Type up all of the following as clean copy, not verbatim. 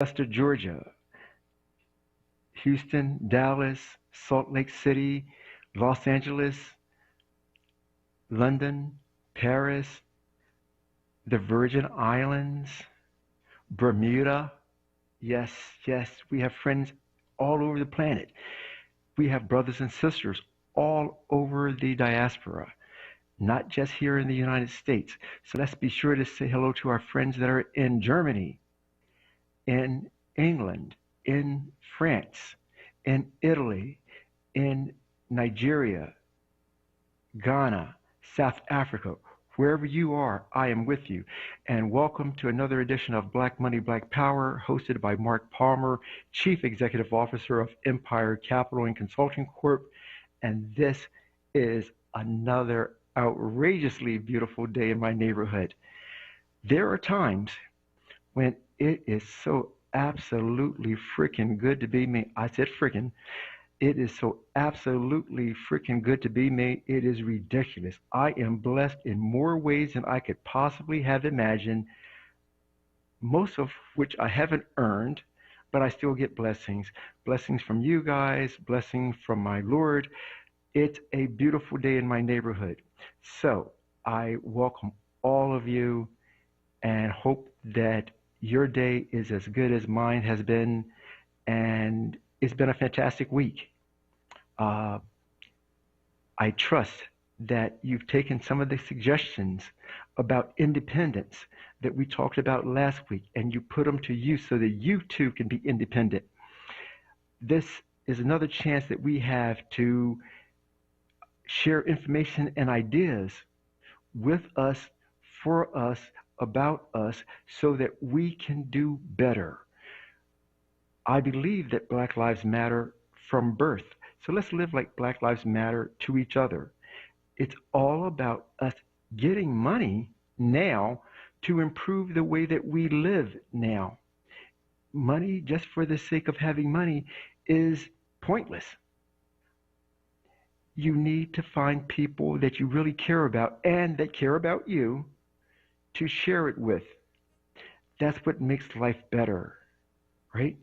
Augusta, Georgia, Houston, Dallas, Salt Lake City, Los Angeles, London, Paris, the Virgin Islands, Bermuda. Yes, yes, we have friends all over the planet. We have brothers and sisters all over the diaspora, not just here in the United States. So let's be sure to say hello to our friends that are in Germany, in England, in France, in Italy, in Nigeria, Ghana, South Africa. Wherever you are, I am with you. And welcome to another edition of Black Money, Black Power, hosted by Mark Palmer, Chief Executive Officer of Empire Capital and Consulting Corp. And this is another outrageously beautiful day in my neighborhood. There are times when it is so absolutely freaking good to be me. I said freaking. It is so absolutely freaking good to be me. It is ridiculous. I am blessed in more ways than I could possibly have imagined, most of which I haven't earned, but I still get blessings. Blessings from you guys, blessings from my Lord. It's a beautiful day in my neighborhood. So I welcome all of you and hope that your day is as good as mine has been, and it's been a fantastic week. Uh, I trust that you've taken some of the suggestions about independence that we talked about last week and you put them to use so that you too can be independent. This is another chance that we have to share information and ideas with us, for us, about us, so that we can do better. I believe that Black Lives Matter from birth. So let's live like Black Lives Matter to each other. It's all about us getting money now to improve the way that we live now. Money, just for the sake of having money, is pointless. You need to find people that you really care about and that care about you to share it with. That's what makes life better, right?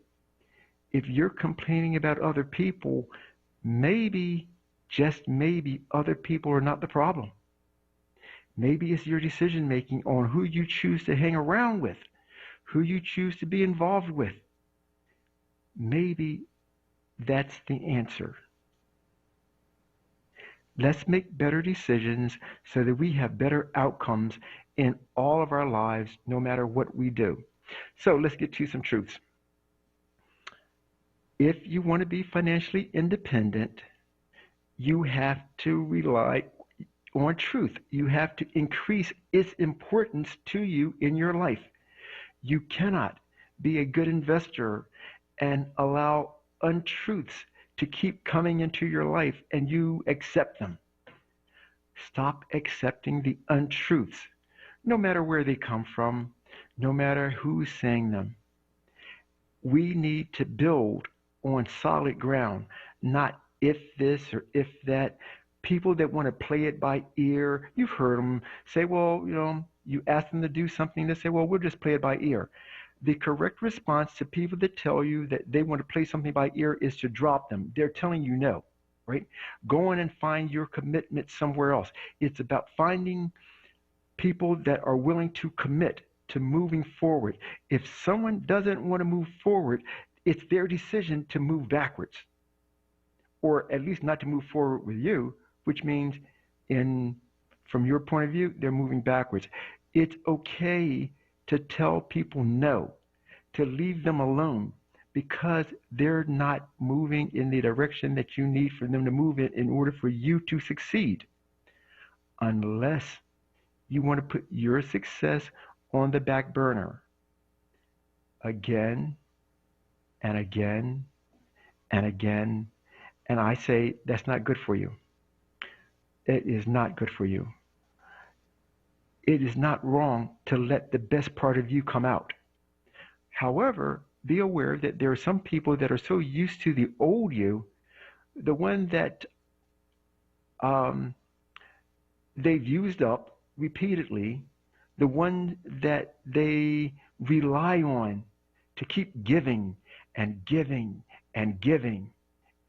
If you're complaining about other people, maybe, just maybe, other people are not the problem. Maybe it's your decision making on who you choose to hang around with, who you choose to be involved with. Maybe that's the answer. Let's make better decisions so that we have better outcomes in all of our lives, no matter what we do. So let's get to some truths. If you want to be financially independent, you have to rely on truth. You have to increase its importance to you in your life. You cannot be a good investor and allow untruths to keep coming into your life and you accept them. Stop accepting the untruths, no matter where they come from, no matter who's saying them. We need to build on solid ground, not if this or if that. People that want to play it by ear, you've heard them say, well, you ask them to do something, they say, well, we'll just play it by ear. The correct response to people that tell you that they want to play something by ear is to drop them. They're telling you no, right? Go on and find your commitment somewhere else. It's about finding people that are willing to commit to moving forward. If someone doesn't want to move forward, it's their decision to move backwards, or at least not to move forward with you, which means from your point of view, they're moving backwards. It's okay to tell people no, to leave them alone, because they're not moving in the direction that you need for them to move in order for you to succeed. Unless you want to put your success on the back burner again and again and again. And I say that's not good for you. It is not good for you. It is not wrong to let the best part of you come out. However, be aware that there are some people that are so used to the old you, the one that they've used up repeatedly, the one that they rely on to keep giving and giving and giving.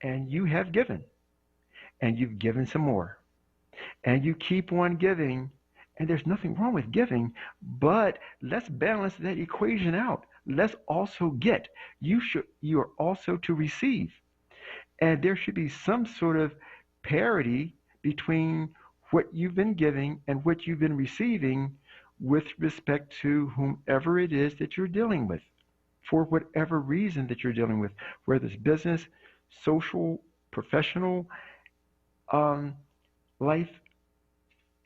And you have given, and you've given some more. And you keep on giving, and there's nothing wrong with giving, but let's balance that equation out. Let's also get. You are also to receive. And there should be some sort of parity between what you've been giving and what you've been receiving with respect to whomever it is that you're dealing with, for whatever reason that you're dealing with, whether it's business, social, professional. Life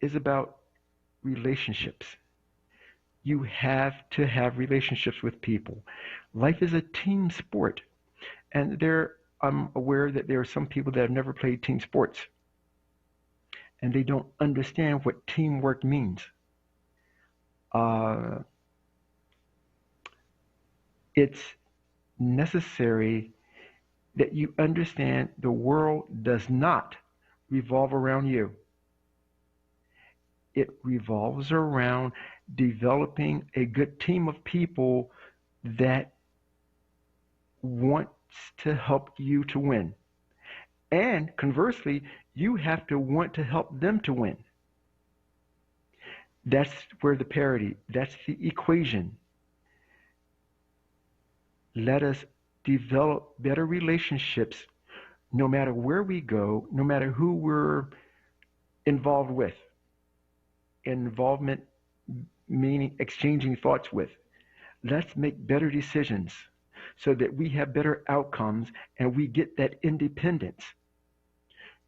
is about relationships. You have to have relationships with people. Life is a team sport. And I'm aware that there are some people that have never played team sports, and they don't understand what teamwork means. Uh, it's necessary that you understand the world does not revolve around you. It revolves around developing a good team of people that wants to help you to win. And conversely, you have to want to help them to win. That's where the parity, that's the equation. Let us develop better relationships no matter where we go, no matter who we're involved with. Involvement meaning exchanging thoughts with. Let's make better decisions so that we have better outcomes and we get that independence.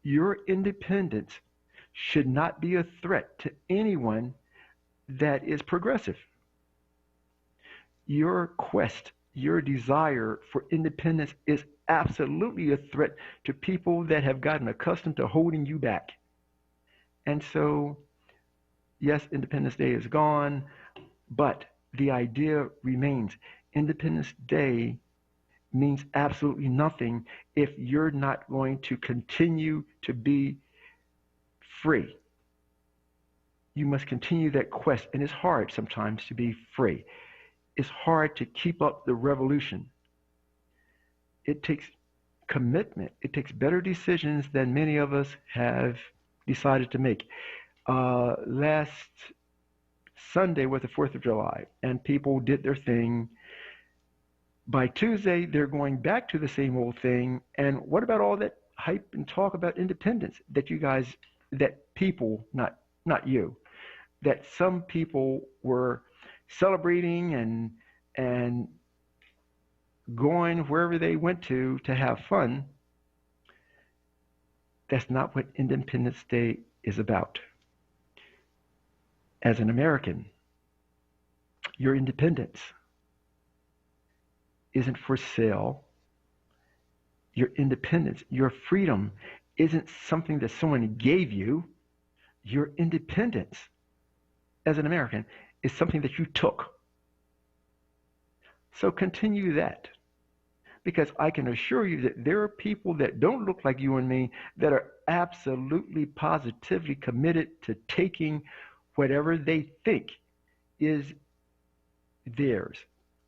Your independence should not be a threat to anyone that is progressive. Your quest, your desire for independence is absolutely a threat to people that have gotten accustomed to holding you back. And so, yes, Independence Day is gone, but the idea remains. Independence Day means absolutely nothing if you're not going to continue to be free. You must continue that quest, and it's hard sometimes to be free. It's hard to keep up the revolution. It takes commitment. It takes better decisions than many of us have decided to make. Last Sunday was the 4th of July, and people did their thing. By Tuesday, they're going back to the same old thing. And what about all that hype and talk about independence that people, not you, that some people were celebrating and going wherever they went to have fun? That's not what Independence Day is about. As an American, your independence isn't for sale. Your independence, your freedom isn't something that someone gave you. Your independence as an American is something that you took. So continue that. Because I can assure you that there are people that don't look like you and me that are absolutely positively committed to taking whatever they think is theirs,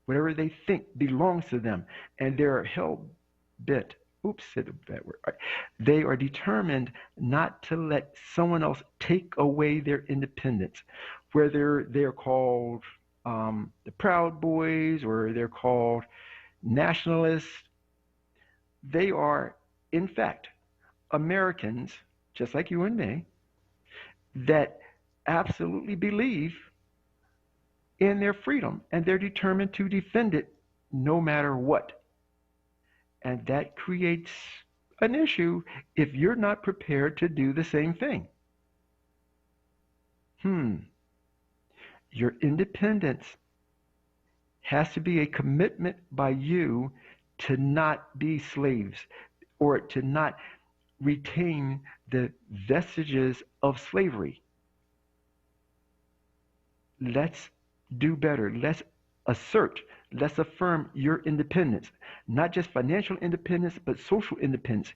whatever they think belongs to them, and they're hell bent. Oops, said that word. They are determined not to let someone else take away their independence, whether they're called the Proud Boys or they're called nationalists. They are, in fact, Americans, just like you and me, that absolutely believe in their freedom, and they're determined to defend it no matter what. And that creates an issue if you're not prepared to do the same thing. Your independence has to be a commitment by you to not be slaves or to not retain the vestiges of slavery. Let's do better. Let's assert, let's affirm your independence, not just financial independence, but social independence.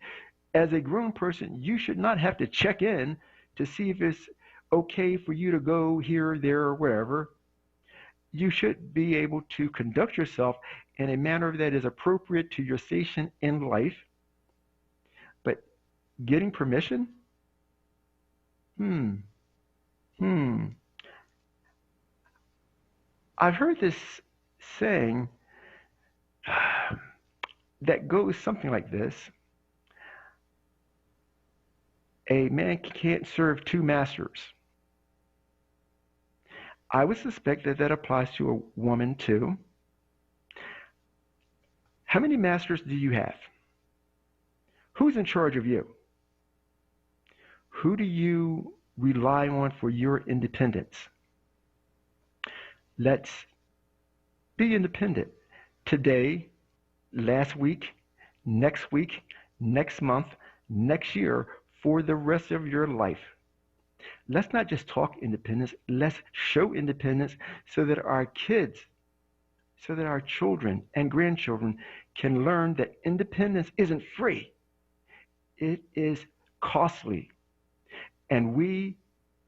As a grown person, you should not have to check in to see if it's okay for you to go here, there, or wherever. you should be able to conduct yourself in a manner that is appropriate to your station in life. But getting permission? Hmm. Hmm. I've heard this saying that goes something like this: a man can't serve two masters. I would suspect that that applies to a woman too. How many masters do you have? Who's in charge of you? Who do you rely on for your independence? Let's be independent today, last week, next month, next year, for the rest of your life. Let's not just talk independence, let's show independence so that our kids, so that our children and grandchildren can learn that independence isn't free. It is costly. And we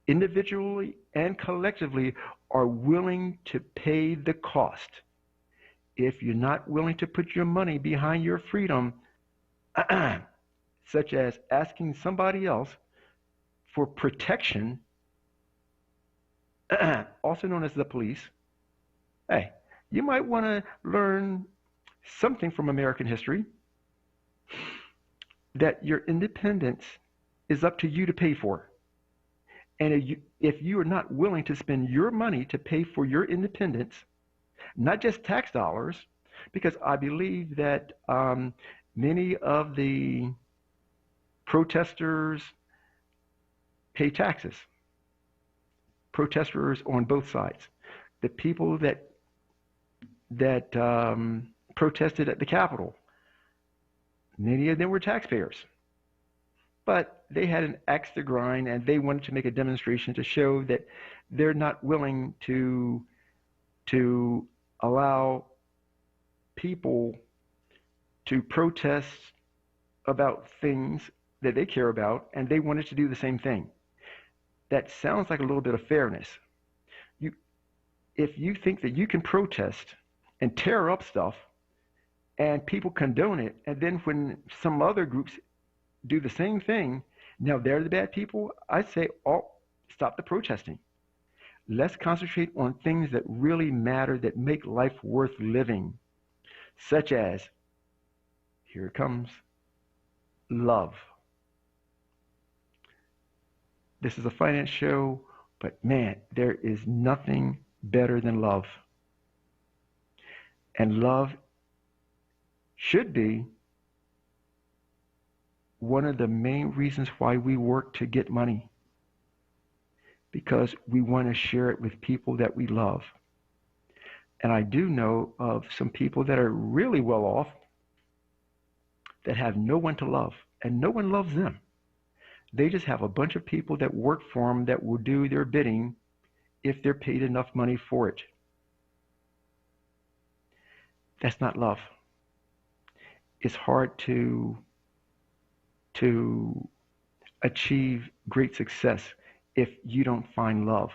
individually and collectively are willing to pay the cost. If you're not willing to put your money behind your freedom, such as asking somebody else for protection, also known as the police, hey, you might want to learn something from American history, that your independence is up to you to pay for. And if you are not willing to spend your money to pay for your independence, not just tax dollars, because I believe that many of the protesters pay taxes. Protesters on both sides. The people that protested at the Capitol, many of them were taxpayers. But they had an axe to grind, and they wanted to make a demonstration to show that they're not willing to allow people to protest about things that they care about, and they wanted to do the same thing. That sounds like a little bit of fairness. If you think that you can protest and tear up stuff and people condone it, and then when some other groups do the same thing, now they're the bad people, I say, oh, stop the protesting. Let's concentrate on things that really matter, that make life worth living, such as, here it comes, love. This is a finance show, but man, there is nothing better than love. And love should be one of the main reasons why we work to get money, because we want to share it with people that we love. And I do know of some people that are really well off that have no one to love, and no one loves them. They just have a bunch of people that work for them that will do their bidding if they're paid enough money for it. That's not love. It's hard to achieve great success if you don't find love.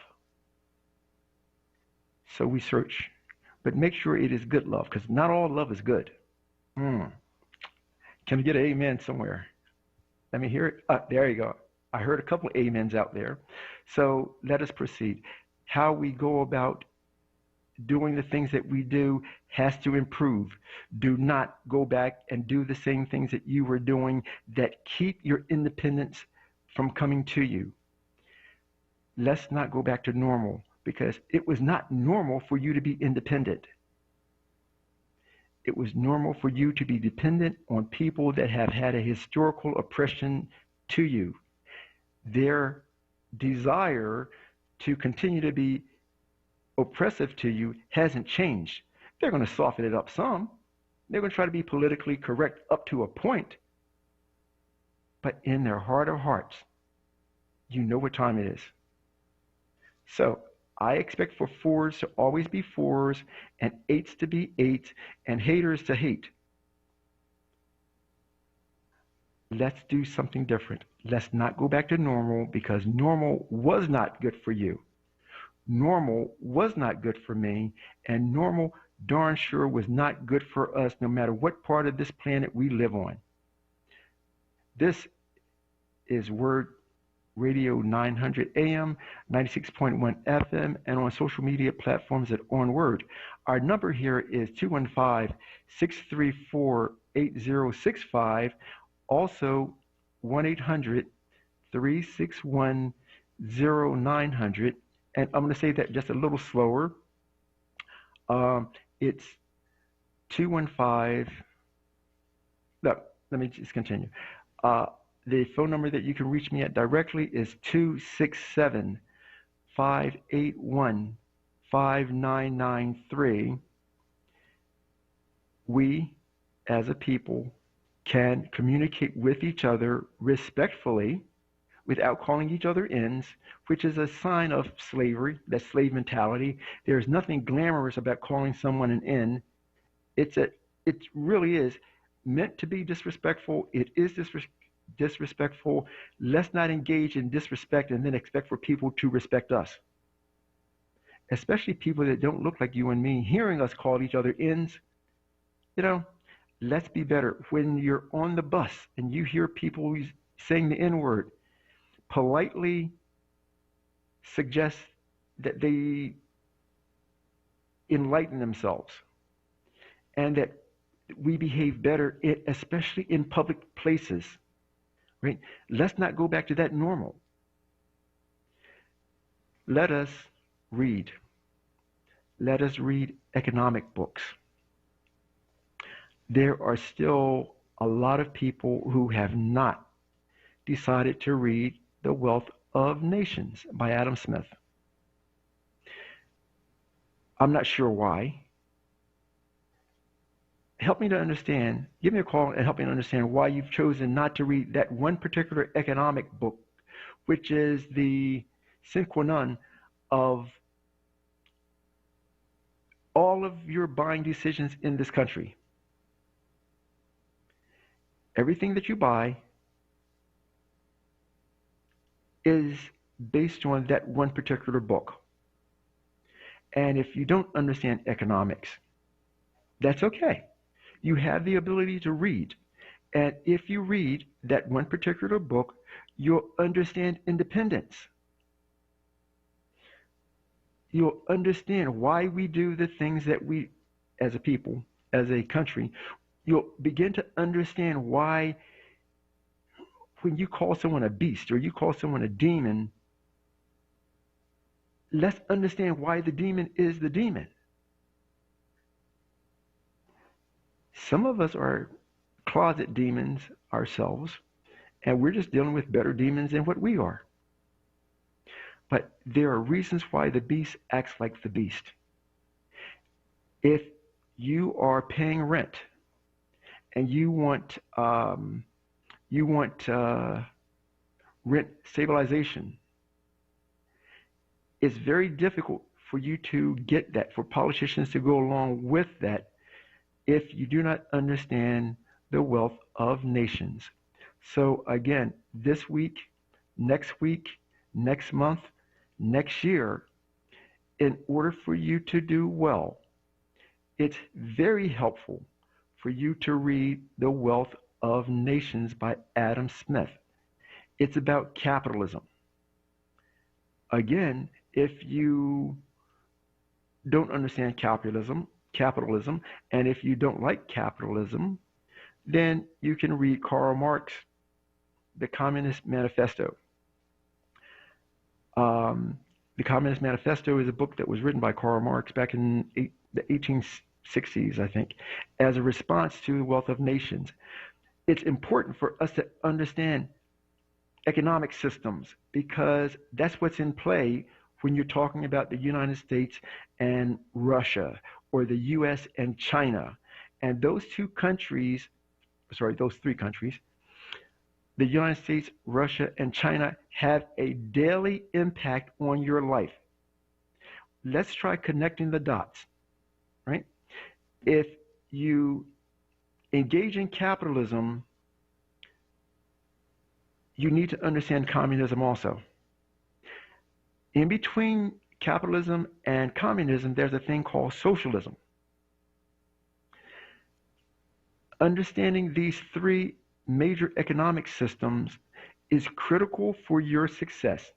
So we search, but make sure it is good love, because not all love is good. Can we get an amen somewhere? Let me hear it. There you go. I heard a couple of amens out there. So let us proceed. How we go about doing the things that we do has to improve. Do not go back and do the same things that you were doing that keep your independence from coming to you. Let's not go back to normal, because it was not normal for you to be independent. It was normal for you to be dependent on people that have had a historical oppression to you. Their desire to continue to be oppressive to you hasn't changed. They're going to soften it up some. They're going to try to be politically correct up to a point. But in their heart of hearts, you know what time it is. So I expect for 4s to always be 4s, and 8s to be 8s, and haters to hate. Let's do something different. Let's not go back to normal, because normal was not good for you. normal was not good for me, and normal darn sure was not good for us, no matter what part of this planet we live on. This is WURD Radio 900 AM, 96.1 FM, and on social media platforms at onWURD. Our number here is 215-634-8065, also 1-800-361-0900. And I'm going to say that just a little slower. It's 215. No, let me just continue. The phone number that you can reach me at directly is 267-581-5993. We, as a people, can communicate with each other respectfully without calling each other ins, which is a sign of slavery, that slave mentality. There's nothing glamorous about calling someone an in. It really is meant to be disrespectful. It is disrespectful. Let's not engage in disrespect and then expect for people to respect us, especially people that don't look like you and me. Hearing us call each other ins, let's be better. When you're on the bus and you hear people saying the N word, politely suggest that they enlighten themselves and that we behave better, especially in public places. Right? Let's not go back to that normal. Let us read. Let us read economic books. There are still a lot of people who have not decided to read The Wealth of Nations by Adam Smith. I'm not sure why. Help me to understand. Give me a call and help me to understand why you've chosen not to read that one particular economic book, which is the sine qua non of all of your buying decisions in this country. Everything that you buy is based on that one particular book. And if you don't understand economics, that's okay. You have the ability to read. And if you read that one particular book, you'll understand independence. You'll understand why we do the things that we, as a people, as a country, you'll begin to understand why when you call someone a beast or you call someone a demon, let's understand why the demon is the demon. Some of us are closet demons ourselves, and we're just dealing with better demons than what we are. But there are reasons why the beast acts like the beast. If you are paying rent and you want rent stabilization, it's very difficult for you to get that, for politicians to go along with that, if you do not understand the wealth of nations. So again, this week, next month, next year, in order for you to do well, it's very helpful for you to read The Wealth of Nations by Adam Smith. It's about capitalism. Again, if you don't understand capitalism, and if you don't like capitalism, then you can read Karl Marx, The Communist Manifesto. The Communist Manifesto is a book that was written by Karl Marx back in the 1860s, I think, as a response to the wealth of nations. It's important for us to understand economic systems because that's what's in play when you're talking about the United States and Russia, or the US and China. And those three countries, the United States, Russia, and China, have a daily impact on your life. Let's try connecting the dots, right? If you engage in capitalism, you need to understand communism also. In between capitalism and communism, there's a thing called socialism. Understanding these three major economic systems is critical for your success.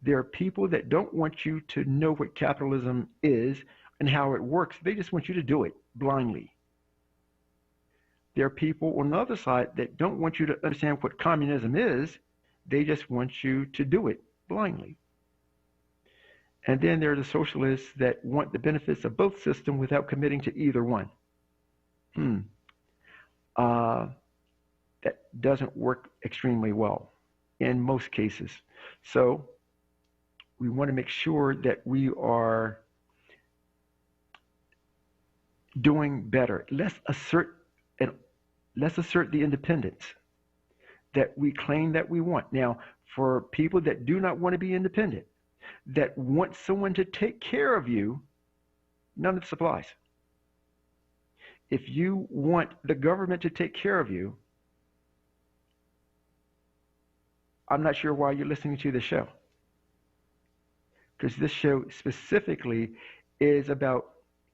There are people that don't want you to know what capitalism is and how it works. They just want you to do it blindly. There are people on the other side that don't want you to understand what communism is. They just want you to do it blindly. And then there are the socialists that want the benefits of both systems without committing to either one. That doesn't work extremely well in most cases. So we want to make sure that we are doing better. Let's assert the independence that we claim that we want. Now, for people that do not want to be independent, that want someone to take care of you, none of this applies. If you want the government to take care of you, I'm not sure why you're listening to this show. Because this show specifically is about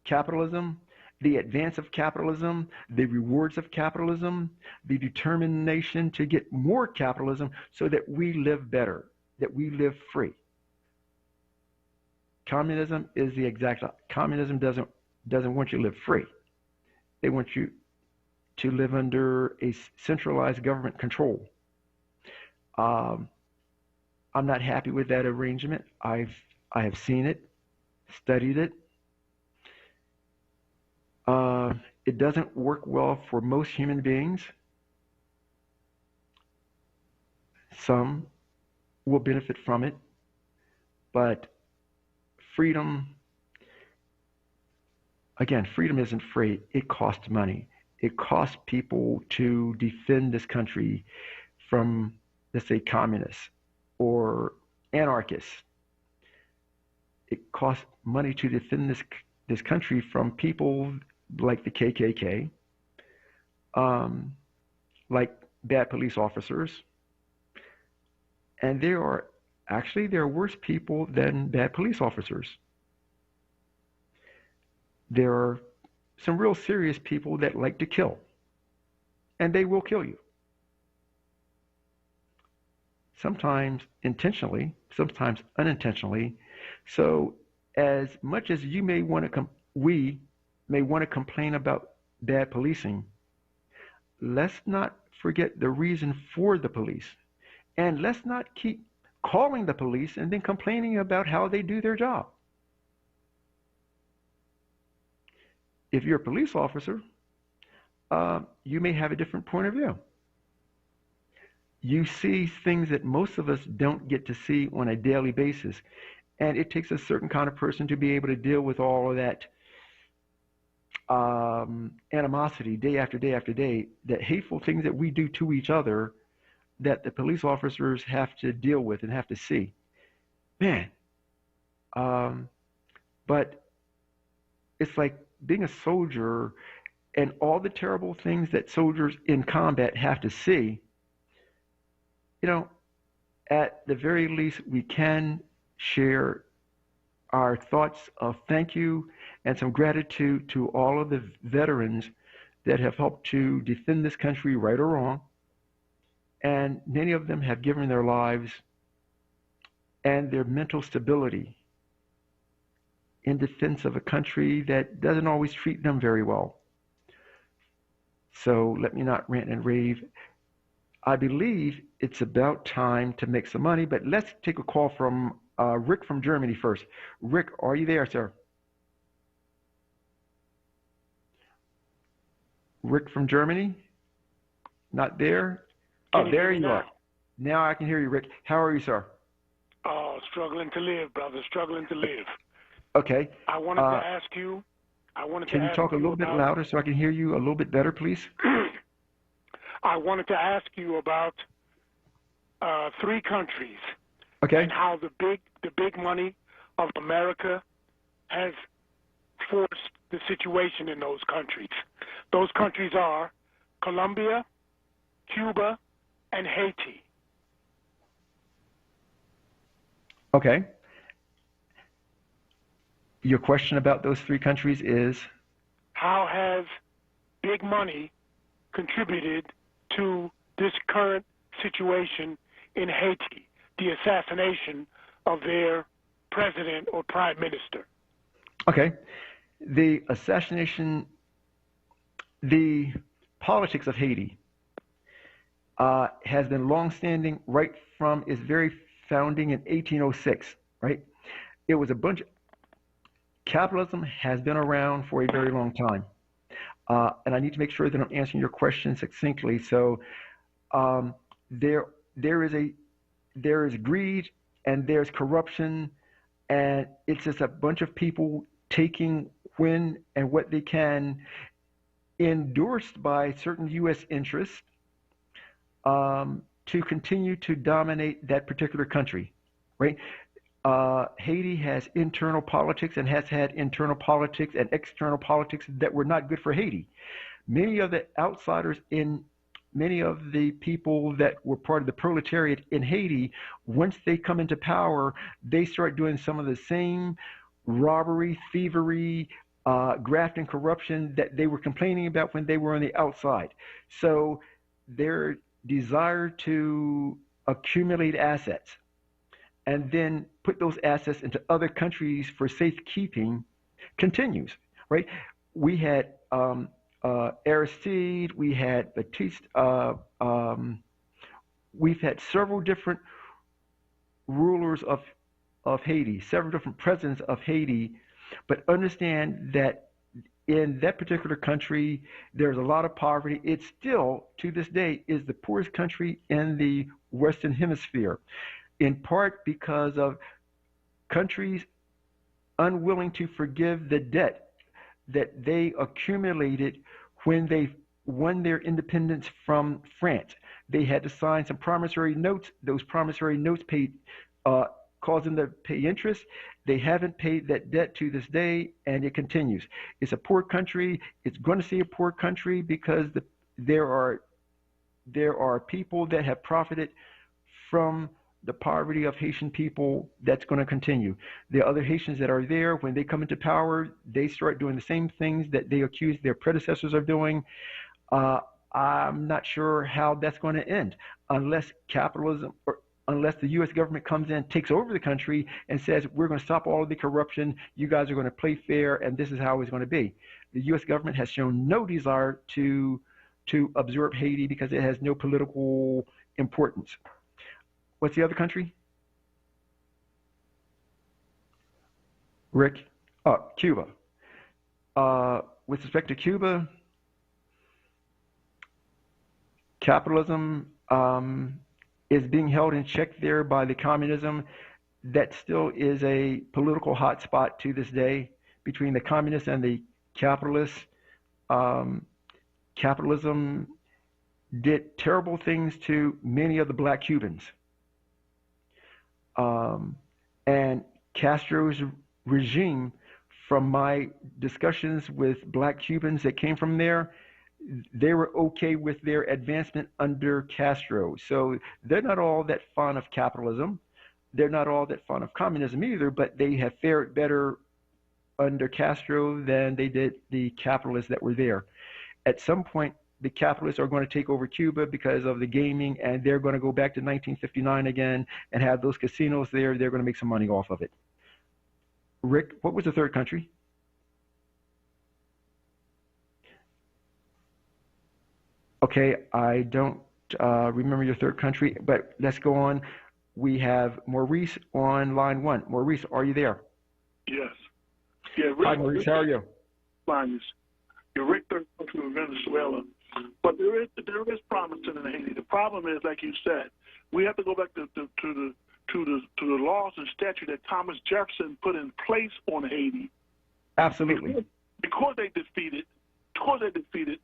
capitalism, the advance of capitalism, the rewards of capitalism, the determination to get more capitalism so that we live better, that we live free. Communism is the exact. Communism doesn't want you to live free. They want you to live under a centralized government control. I'm not happy with that arrangement. I have seen it, studied it. It doesn't work well for most human beings. Some will benefit from it, but freedom, again, freedom isn't free. It costs money. It costs people to defend this country from, let's say, communists or anarchists. It costs money to defend this country from people like the KKK, like bad police officers. And there are worse people than bad police officers. There are some real serious people that like to kill, and they will kill you. Sometimes intentionally, sometimes unintentionally. So as much as you may want to, we may want to complain about bad policing, let's not forget the reason for the police. And let's not keep calling the police and then complaining about how they do their job. If you're a police officer, you may have a different point of view. You see things that most of us don't get to see on a daily basis. And it takes a certain kind of person to be able to deal with all of that animosity day after day after day, that hateful things that we do to each other that the police officers have to deal with and have to see. Man. But it's like being a soldier and all the terrible things that soldiers in combat have to see. You know, at the very least, we can share our thoughts of thank you and some gratitude to all of the veterans that have helped to defend this country, right or wrong. And many of them have given their lives and their mental stability in defense of a country that doesn't always treat them very well. So let me not rant and rave. I believe it's about time to make some money, but let's take a call from Rick from Germany first. Rick, are you there, sir? Rick from Germany? Not there? Oh, there you are. Now I can hear you, Rick. How are you, sir? Oh, struggling to live, brother. Struggling to live. Okay. I wanted to ask you. Can you talk a little bit louder so I can hear you a little bit better, please? I wanted to ask you about 3 countries. Okay. And how the big money of America has forced the situation in those countries. Those countries are Colombia, Cuba, and Haiti. Okay. Your question about those three countries is? How has big money contributed to this current situation in Haiti, the assassination of their president or prime minister? Okay. The assassination, the politics of Haiti has been longstanding right from its very founding in 1806, right? It was a bunch. Capitalism has been around for a very long time. And I need to make sure that I'm answering your question succinctly. So um, there, there is greed and there's corruption, and it's just a bunch of people taking when and what they can, endorsed by certain U.S. interests, to continue to dominate that particular country, right? Haiti has internal politics and has had internal politics and external politics that were not good for Haiti. Many of the outsiders in many of the people that were part of the proletariat in Haiti, once they come into power, they start doing some of the same robbery, thievery, graft, and corruption that they were complaining about when they were on the outside. So their desire to accumulate assets and then put those assets into other countries for safekeeping continues, right? We had Aristide, we had Batiste, we've had several different rulers of Haiti, several different presidents of Haiti, but understand that in that particular country, there's a lot of poverty. It still, to this day, is the poorest country in the Western Hemisphere, in part because of countries unwilling to forgive the debt that they accumulated when they won their independence from France. They had to sign some promissory notes. Those promissory notes paid, caused them to pay interest. They haven't paid that debt to this day, and it continues. It's a poor country. It's going to stay a poor country because there are people that have profited from the poverty of Haitian people. That's going to continue. The other Haitians that are there, when they come into power, they start doing the same things that they accuse their predecessors of doing. I'm not sure how that's going to end unless capitalism or unless the U.S. government comes in, takes over the country, and says, we're going to stop all of the corruption, you guys are going to play fair, and this is how it's going to be. The U.S. government has shown no desire to absorb Haiti because it has no political importance. What's the other country? Rick? Oh, Cuba. With respect to Cuba, capitalism is being held in check there by the communism. That still is a political hotspot to this day between the communists and the capitalists. Capitalism did terrible things to many of the black Cubans. And Castro's regime, from my discussions with black Cubans that came from there, they were okay with their advancement under Castro. So they're not all that fond of capitalism. They're not all that fond of communism either, but they have fared better under Castro than they did the capitalists that were there. At some point, the capitalists are going to take over Cuba because of the gaming, and they're going to go back to 1959 again and have those casinos there. They're going to make some money off of it. Rick, what was the third country? Okay, I don't remember your third country, but let's go on. We have Maurice on line one. Maurice, are you there? Yes. Yeah, Rick, Hi, Maurice. How are you? fine. You're Rick third country of Venezuela. But there is promise in Haiti. The problem is, like you said, we have to go back to the laws and statute that Thomas Jefferson put in place on Haiti. Absolutely. Because they defeated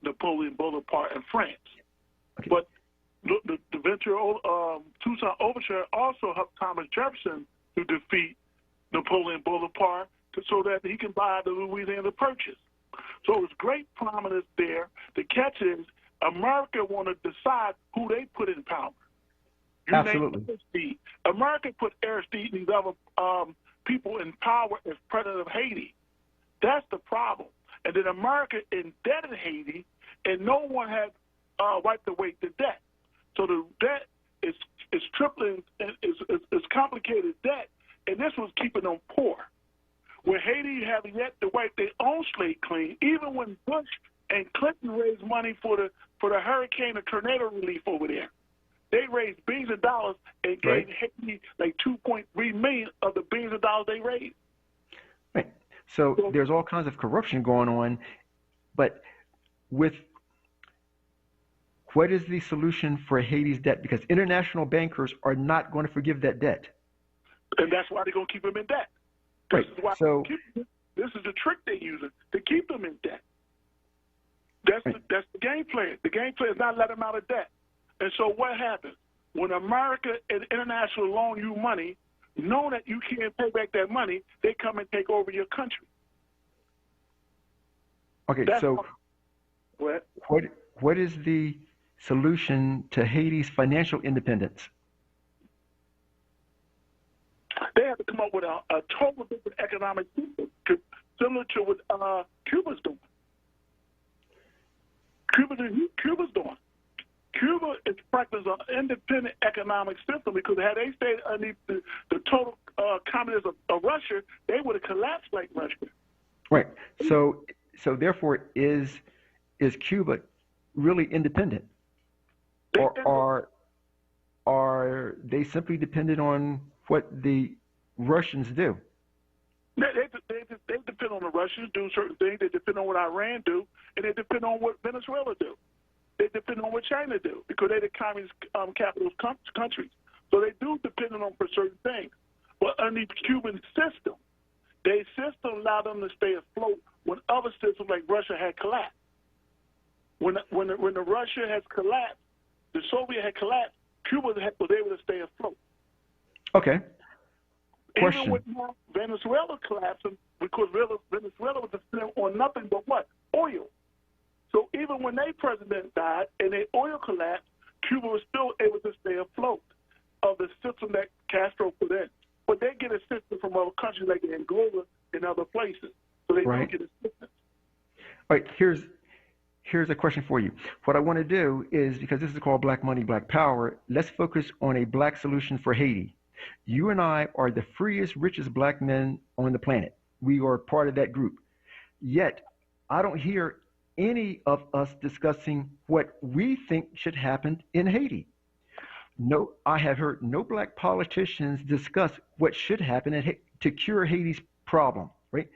Napoleon Bonaparte and France. Okay. But the Toussaint Overture also helped Thomas Jefferson to defeat Napoleon Bonaparte so that he can buy the Louisiana Purchase. So it's great prominence there. The catch is America want to decide who they put in power. Absolutely. America put Aristide and these other people in power as president of Haiti. That's the problem. And then America indebted Haiti, and no one had wiped away the debt. So the debt is tripling, is complicated debt, and this was keeping them poor. When Haiti having yet to wipe their own slate clean, even when Bush and Clinton raised money for the hurricane and tornado relief over there, they raised billions of dollars and gave Haiti like 2.3 million of the billions of dollars they raised. Right. So there's all kinds of corruption going on, but what is the solution for Haiti's debt? Because international bankers are not going to forgive that debt. And that's why they're going to keep them in debt. Right. This is the trick they're using to keep them in debt. That's the game plan. The game plan is not let them out of debt. And so what happens? When America and international loan you money, knowing that you can't pay back that money, they come and take over your country. Okay, so what is the solution to Haiti's financial independence? They have to come up with a total different economic system, similar to what Cuba's doing. Cuba's doing. Cuba is practicing an independent economic system because had they stayed underneath the total communism of Russia, they would have collapsed like Russia. Right. So therefore, is Cuba really independent, or are they simply dependent on what the Russians do? They depend on the Russians do certain things. They depend on what Iran do, and they depend on what Venezuela do. They depend on what China do because they're the communist capitalist countries. So they do depend on them for certain things. But under the Cuban system, their system allowed them to stay afloat when other systems like Russia had collapsed. When the Russia has collapsed, the Soviet had collapsed, Cuba was able to stay afloat. Okay. Question. Even with Venezuela collapsing, because Venezuela was dependent on nothing but what? Oil. So even when their president died and their oil collapsed, Cuba was still able to stay afloat of the system that Castro put in. But they get assistance from other countries like Angola and other places. So they do get assistance. All right, here's a question for you. What I want to do is, because this is called Black Money, Black Power, let's focus on a black solution for Haiti. You and I are the freest, richest black men on the planet. We are part of that group. Yet, I don't hear any of us discussing what we think should happen in Haiti. No, I have heard no black politicians discuss what should happen to cure Haiti's problem, right?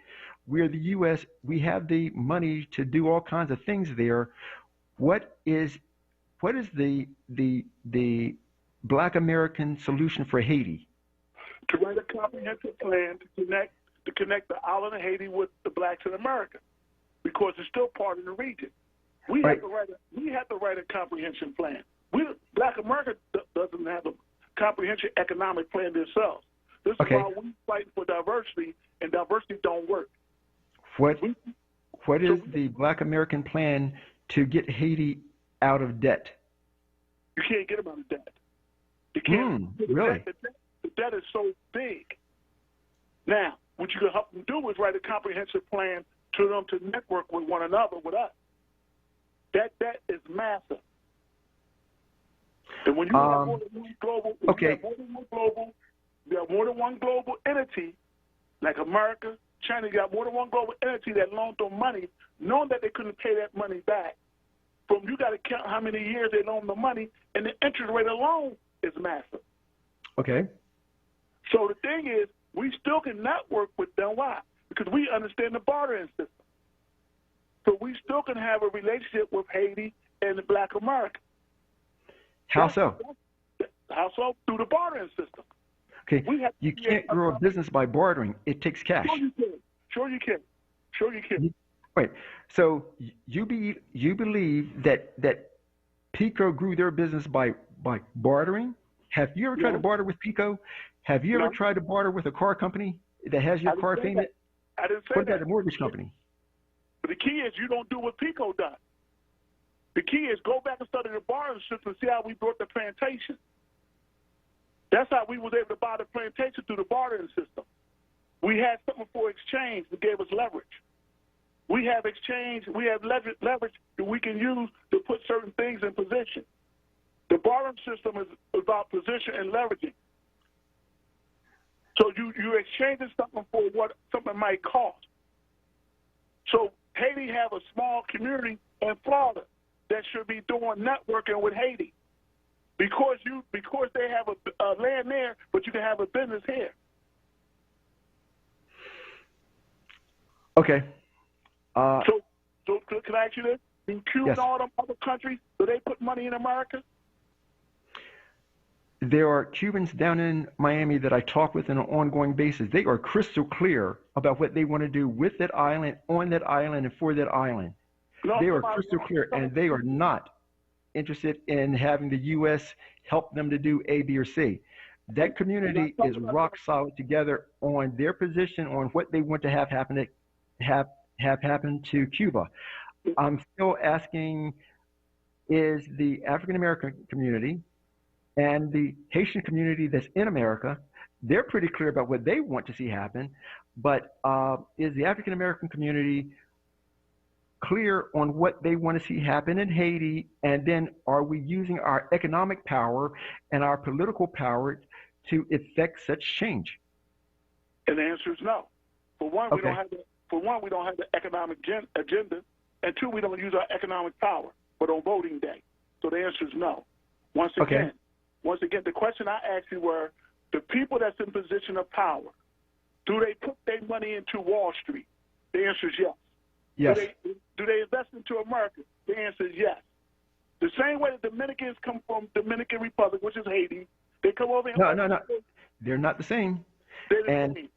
We're the U.S. We have the money to do all kinds of things there. What is the Black American solution for Haiti? To write a comprehensive plan to connect the island of Haiti with the blacks in America, because it's still part of the region. We have to write a comprehensive plan. Black America doesn't have a comprehensive economic plan themselves. This is why we fight for diversity, and diversity don't work. What is the Black American plan to get Haiti out of debt? You can't get them out of debt. You can't. Really? The debt is so big. Now, what you can help them do is write a comprehensive plan to them to network with one another, with us. That debt is massive. And when you have more than one global, you have more than one global entity, like America, China, you got more than one global entity that loaned them money, knowing that they couldn't pay that money back. From you got to count how many years they loaned the money, and the interest rate alone is massive. Okay. So the thing is, we still can network with them. Why? Because we understand the bartering system. So we still can have a relationship with Haiti and the Black America. How so? How so? Through the bartering system. Okay. You can't grow a business by bartering. It takes cash. Sure you can. Wait. So you believe that Pico grew their business by bartering? Have you ever tried to barter with Pico? Have you ever tried to barter with a car company that has your car payment? I didn't say what about a mortgage company? But the key is you don't do what Pico does. The key is go back and study the bartering system and see how we brought the plantation. That's how we was able to buy the plantation through the bartering system. We had something for exchange that gave us leverage. We have exchange, we have leverage that we can use to put certain things in position. The borrowing system is about position and leveraging. So you're exchanging something for what something might cost. So Haiti have a small community in Florida that should be doing networking with Haiti because they have a land there, but you can have a business here. Okay. So can I ask you this? In Cuba Yes. and all them other countries, do they put money in America? There are Cubans down in Miami that I talk with on an ongoing basis. They are crystal clear about what they want to do with that island, on that island, and for that island. No, They are crystal clear, and they are not interested in having the U.S. help them to do A, B, or C. That community is rock solid together on their position on what they want to have happen to Cuba. I'm still asking, is the African American community and the Haitian community that's in America, they're pretty clear about what they want to see happen, but is the African American community clear on what they want to see happen in Haiti? And then are we using our economic power and our political power to effect such change? And the answer is no. For one, we don't have the economic agenda, and two, we don't use our economic power, but on voting day. So the answer is no. Once again, the question I asked you were, the people that's in position of power, do they put their money into Wall Street? The answer is yes. Yes. Do they invest into America? The answer is yes. The same way the Dominicans come from Dominican Republic, which is Haiti, they come over here. No. They're not the same. They're the same.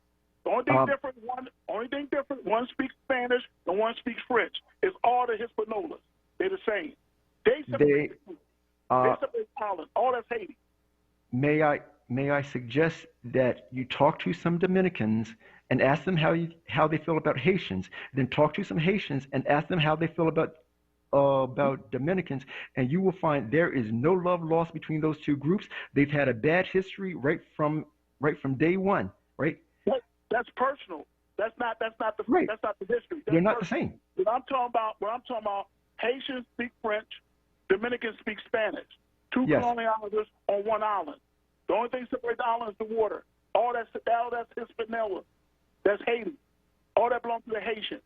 The only thing different, one speaks Spanish and one speaks French. It's all the Hispanolas. They're the same. They separate Holland. All that's Haiti. May I suggest that you talk to some Dominicans and ask them how they feel about Haitians, then talk to some Haitians and ask them how they feel about Dominicans, and you will find there is no love lost between those two groups. They've had a bad history right from day one, right? That's personal. That's not the right. That's not the history. They're not the same. When I'm talking about Haitians speak French, Dominicans speak Spanish. Two colonial islanders on one island. The only thing separates the island is the water. All that's Hispaniola. That's Haiti. All that belongs to the Haitians.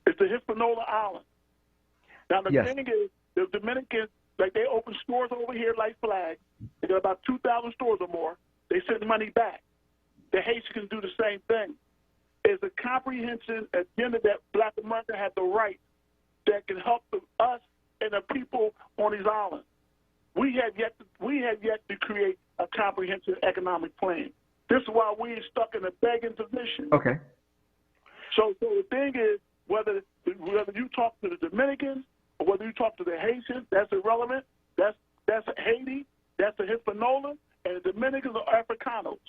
It's the Hispaniola Island. Now the thing is, the Dominicans, like they open stores over here like Flag. They got about 2,000 stores or more. They send money back. The Haitians do the same thing. It's a comprehensive agenda that Black America has the right that can help us and the people on these islands. We have yet to create a comprehensive economic plan. This is why we're stuck in a begging position. Okay. So the thing is, whether you talk to the Dominicans or whether you talk to the Haitians, that's irrelevant. That's Haiti, that's the Hispaniola, and the Dominicans are Africanos.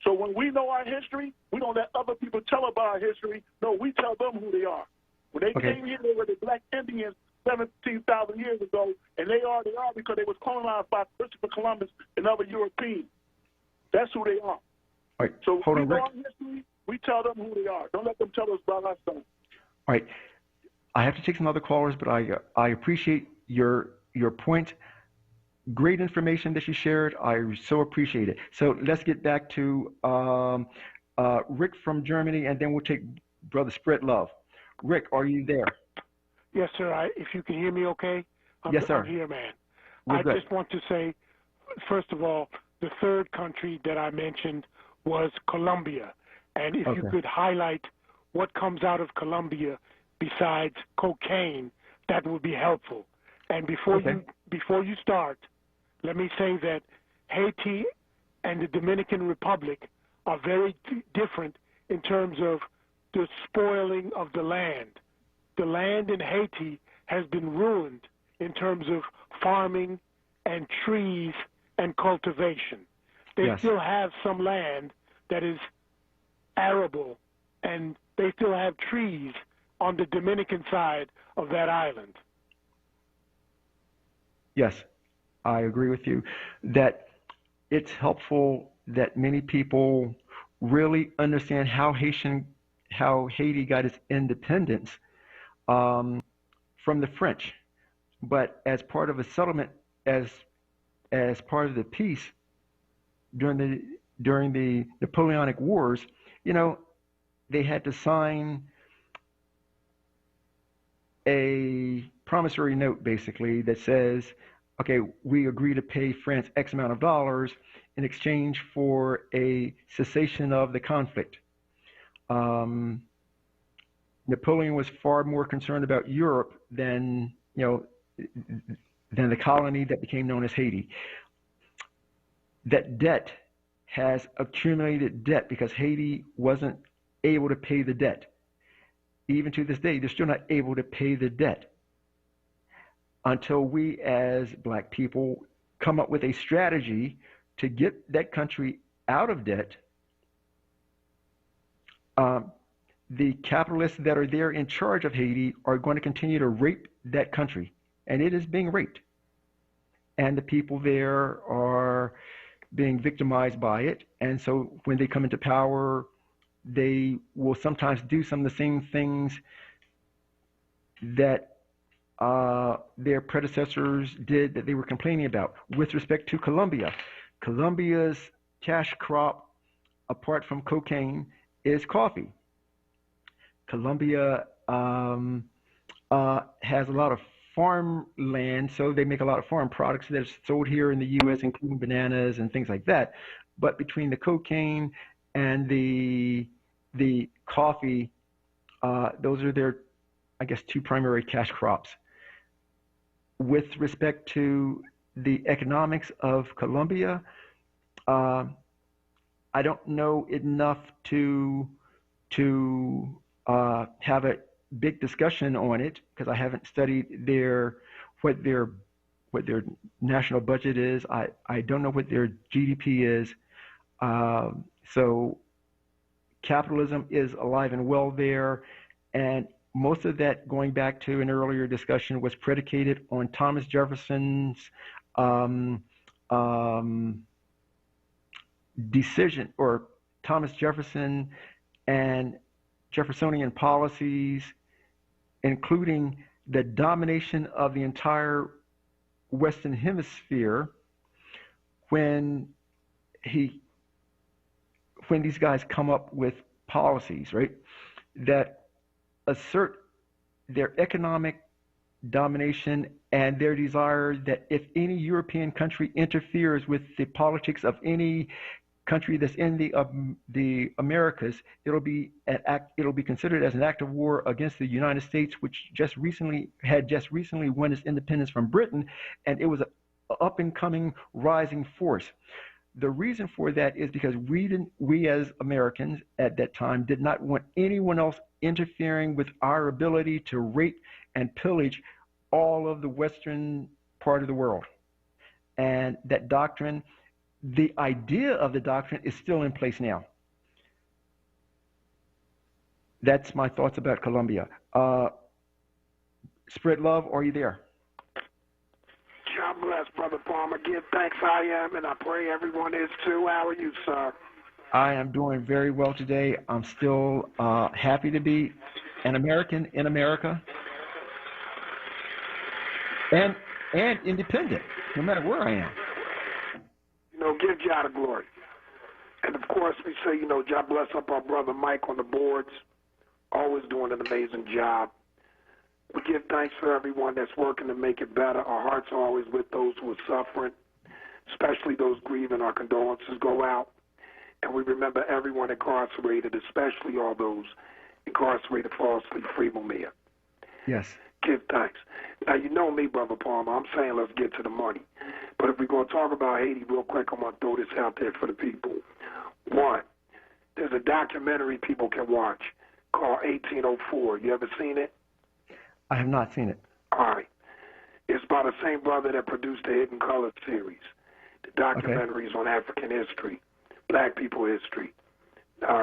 So when we know our history, we don't let other people tell about our history. No, we tell them who they are. When they came here, they were the Black Indians 17,000 years ago, and they are because they was colonized by Christopher Columbus and other Europeans. That's who they are. All right. So hold we on, know Rick. our history, we tell them who they are. Don't let them tell us about ourselves. All right. I have to take some other callers, but I appreciate your point. Great information that you shared. I so appreciate it. So let's get back to Rick from Germany, and then we'll take Brother Spread Love. Rick, are you there? Yes, sir. If you can hear me okay? Yes, sir. I'm here, man. We're good. Just want to say, first of all, the third country that I mentioned was Colombia. And if you could highlight what comes out of Colombia besides cocaine, that would be helpful. And before you start, let me say that Haiti and the Dominican Republic are very different in terms of the spoiling of the land. The land in Haiti has been ruined in terms of farming and trees and cultivation. They still have some land that is arable, and they still have trees on the Dominican side of that island. Yes, I agree with you that it's helpful that many people really understand how Haiti got its independence from the French. But as part of a settlement, as as part of the peace during the Napoleonic Wars, you know, they had to sign a promissory note basically that says, okay, we agree to pay France X amount of dollars in exchange for a cessation of the conflict. Um, Napoleon was far more concerned about Europe than than the colony that became known as Haiti. That debt has accumulated debt because Haiti wasn't able to pay the debt. Even to this day, they're still not able to pay the debt until we as black people come up with a strategy to get that country out of debt. Um, the capitalists that are there in charge of Haiti are going to continue to rape that country, and it is being raped. And the people there are being victimized by it. And so when they come into power, they will sometimes do some of the same things that their predecessors did that they were complaining about. With respect to Colombia, Colombia's cash crop, apart from cocaine, is coffee. Colombia has a lot of farmland, so they make a lot of farm products that are sold here in the U.S., including bananas and things like that. But between the cocaine and the coffee, those are their, I guess, two primary cash crops. With respect to the economics of Colombia, uh, I don't know enough to have a big discussion on it because I haven't studied what their what their national budget is. I don't know what their GDP is. So capitalism is alive and well there, and most of that, going back to an earlier discussion, was predicated on Thomas Jefferson's um, um, decision, or Thomas Jefferson and Jeffersonian policies, including the domination of the entire Western Hemisphere when he when these guys come up with policies, right, that assert their economic domination and their desire that if any European country interferes with the politics of any country that's in the Americas, it'll be considered as an act of war against the United States, which just recently won its independence from Britain, and it was an up and coming rising force. The reason for that is because we as Americans at that time did not want anyone else interfering with our ability to rape and pillage all of the western part of the world. And that doctrine, the idea of the doctrine, is still in place now. That's my thoughts about Colombia. Spread love, are you there? God bless, Brother Palmer. Give thanks, I am, and I pray everyone is too. How are you, sir? I am doing very well today. I'm still happy to be an American in America and independent, no matter where I am. Give God the glory. And of course, we say, God bless up our brother Mike on the boards, always doing an amazing job. We give thanks for everyone that's working to make it better. Our hearts are always with those who are suffering, especially those grieving. Our condolences go out. And we remember everyone incarcerated, especially all those incarcerated falsely, free Mumia. Yes. Give thanks. Now, you know me, Brother Palmer. I'm saying let's get to the money. But if we're going to talk about Haiti real quick, I'm going to throw this out there for the people. One, there's a documentary people can watch called 1804. You ever seen it? I have not seen it. All right. It's by the same brother that produced the Hidden Colors series. The documentaries on African history, black people history,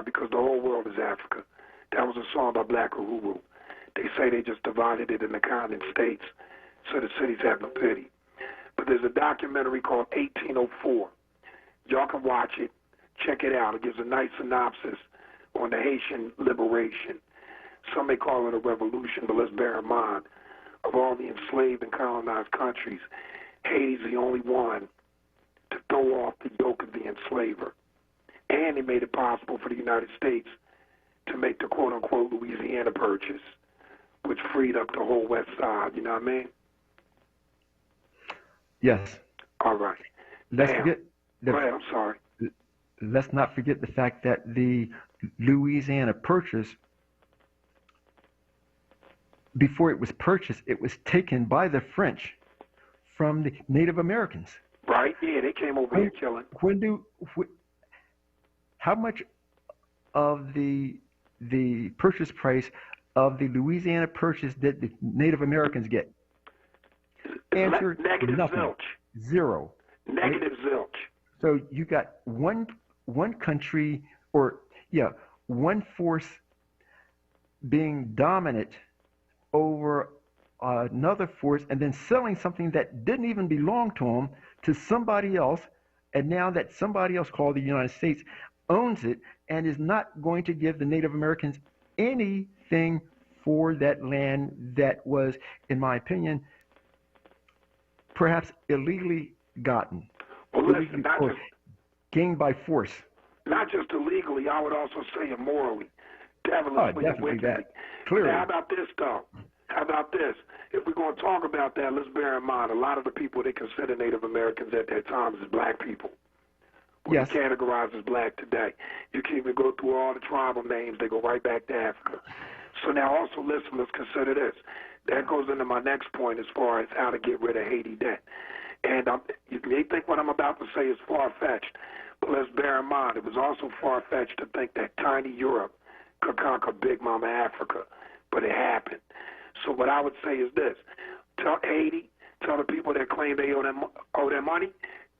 because the whole world is Africa. That was a song by Black Uhuru. They say they just divided it in the continent states so the cities have no pity. But there's a documentary called 1804. Y'all can watch it. Check it out. It gives a nice synopsis on the Haitian liberation. Some may call it a revolution, but let's bear in mind, of all the enslaved and colonized countries, Haiti's the only one to throw off the yoke of the enslaver. And it made it possible for the United States to make the quote-unquote Louisiana Purchase, which freed up the whole West Side. You know what I mean? Yes. All right. Let's Now, forget. go ahead, I'm sorry. Let's not forget the fact that the Louisiana Purchase, before it was purchased, it was taken by the French from the Native Americans. Right? Yeah, they came over here killing. How much of the purchase price of the Louisiana Purchase did the Native Americans get? Answer: negative nothing. zilch. Zero. Negative zilch. So you got one country, or one force being dominant over another force, and then selling something that didn't even belong to them to somebody else, and now that somebody else, called the United States, owns it and is not going to give the Native Americans anything for that land that was, in my opinion, perhaps illegally gotten. Well, listen, gained by force. Not just illegally, I would also say immorally, devilishly, definitely wickedly. that. Clearly. Now, how about this, though? How about this? If we're going to talk about that, let's bear in mind a lot of the people they consider Native Americans at that time is black people. We categorize as black today. You can even go through all the tribal names. They go right back to Africa. So now also, listen, let's consider this. That goes into my next point as far as how to get rid of Haiti debt. And you may think what I'm about to say is far-fetched, but let's bear in mind it was also far-fetched to think that tiny Europe could conquer Big Mama Africa, but it happened. So what I would say is this. Tell Haiti, tell the people that claim they owe their money,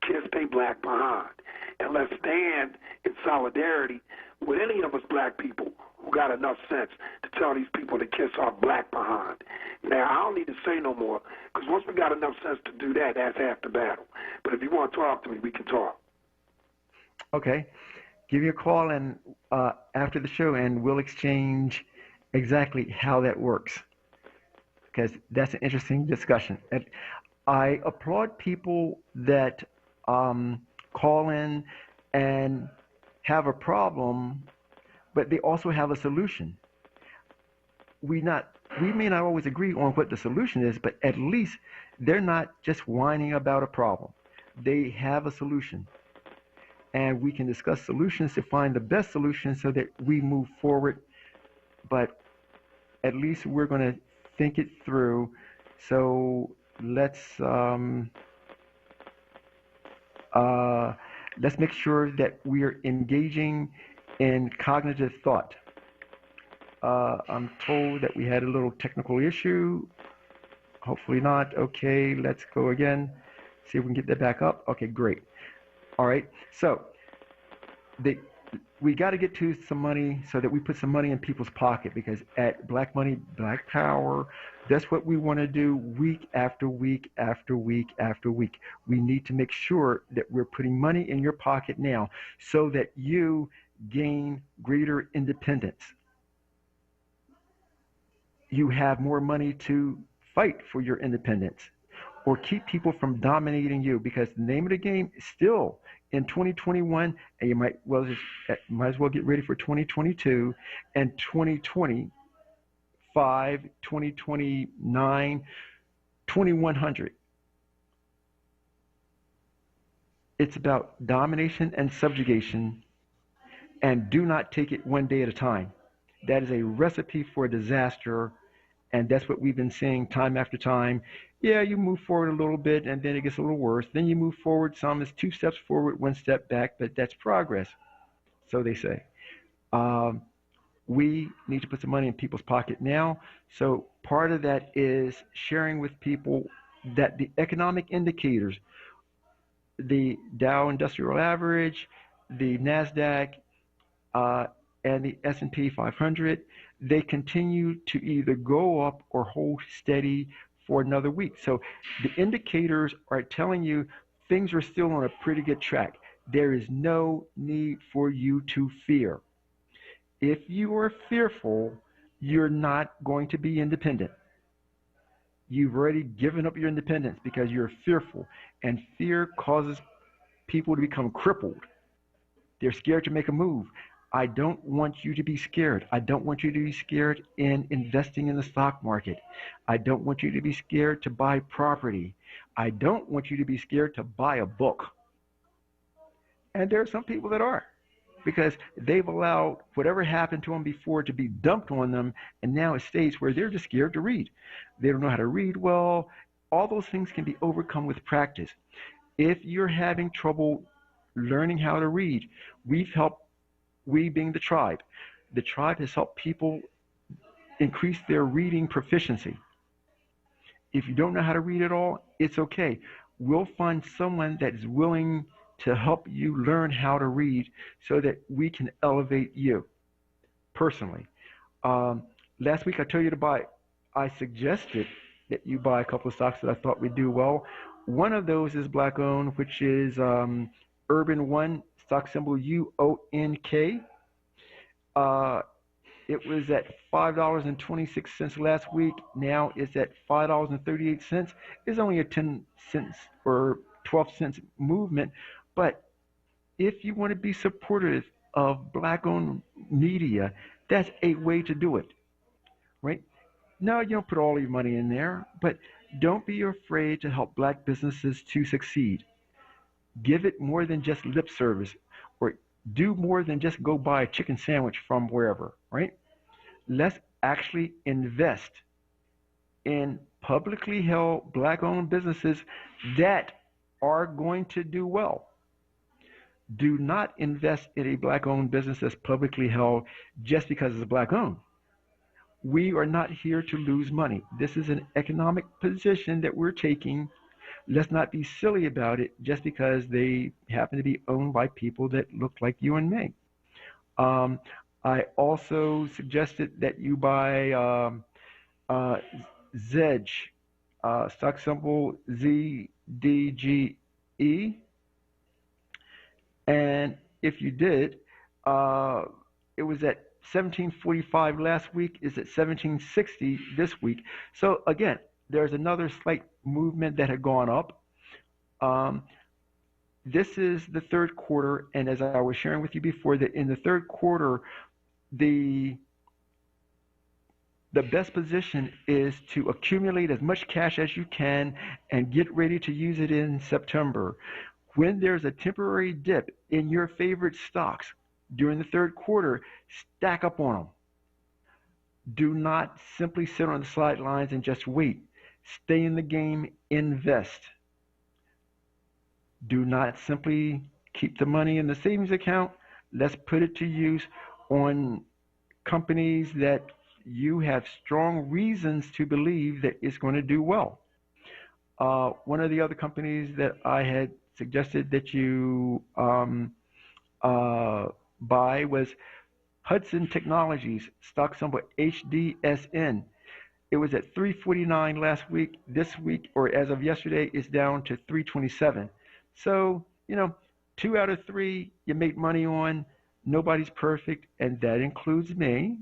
kiss they black behind. And let's stand in solidarity with any of us black people who got enough sense to tell these people to kiss our black behind. Now, I don't need to say no more, because once we got enough sense to do that, that's half the battle. But if you want to talk to me, we can talk. Okay. Give me a call and after the show, and we'll exchange exactly how that works, because that's an interesting discussion. And I applaud people that call in and have a problem, but they also have a solution. We may not always agree on what the solution is, but at least they're not just whining about a problem. They have a solution. And we can discuss solutions to find the best solution so that we move forward. But at least we're going to think it through. So let's make sure that we are engaging in cognitive thought. I'm told that we had a little technical issue. Hopefully not. Okay, let's go again. See if we can get that back up. Okay, great. All right, so we got to get to some money so that we put some money in people's pocket, because at Black Money, Black Power, that's what we want to do week after week after week after week. We need to make sure that we're putting money in your pocket now so that you gain greater independence. You have more money to fight for your independence or keep people from dominating you, because the name of the game is still in 2021, and you might as well get ready for 2022 and 2025, 2029, 2100. It's about domination and subjugation, and do not take it one day at a time. That is a recipe for disaster, and that's what we've been seeing time after time. Yeah, you move forward a little bit, and then it gets a little worse. Then you move forward some. It's 2 steps forward, 1 step back, but that's progress, so they say. We need to put some money in people's pocket now. So part of that is sharing with people that the economic indicators, the Dow Industrial Average, the NASDAQ, and the S&P 500, they continue to either go up or hold steady for another week. So the indicators are telling you things are still on a pretty good track. There is no need for you to fear. If you are fearful, you're not going to be independent. You've already given up your independence because you're fearful, and fear causes people to become crippled. They're scared to make a move. I don't want you to be scared. I don't want you to be scared in investing in the stock market. I don't want you to be scared to buy property. I don't want you to be scared to buy a book. And there are some people that are, because they've allowed whatever happened to them before to be dumped on them, and now it states where they're just scared to read. They don't know how to read well. All those things can be overcome with practice. If you're having trouble learning how to read, we've helped, we being the tribe has helped people increase their reading proficiency. If you don't know how to read at all, it's okay. We'll find someone that is willing to help you learn how to read so that we can elevate you personally. Um, Last week I told you to buy, I suggested that you buy a couple of stocks that I thought would do well. One of those is black owned, which is Urban One, stock symbol UONK. Uh, it was at $5.26 last week. Now it's at $5.38. It's only a 10 cents or 12 cents movement. But if you want to be supportive of black owned media, that's a way to do it, right? No, you don't put all your money in there, but don't be afraid to help black businesses to succeed. Give it more than just lip service, or do more than just go buy a chicken sandwich from wherever, right? Let's actually invest in publicly held black owned businesses that are going to do well. Do not invest in a black owned business that's publicly held just because it's black owned. We are not here to lose money. This is an economic position that we're taking. Let's not be silly about it just because they happen to be owned by people that look like you and me. Um, I also suggested that you buy uh, Zedge, stock symbol ZDGE. And if you did, uh, it was at 1745 last week, is at 1760 this week. So again, there's another slight movement that had gone up. Um, this is the third quarter, and as I was sharing with you before, that in the third quarter, the the best position is to accumulate as much cash as you can and get ready to use it in September. When there's a temporary dip in your favorite stocks during the third quarter, stack up on them. Do not simply sit on the sidelines and just wait. Stay in the game, invest. Do not simply keep the money in the savings account. Let's put it to use on companies that you have strong reasons to believe that it's going to do well. One of the other companies that I had suggested that you buy was Hudson Technologies, stock symbol HDSN. It was at 349 last week. This week, or as of yesterday, it's down to 327. So, 2 out of 3 you make money on. Nobody's perfect, and that includes me.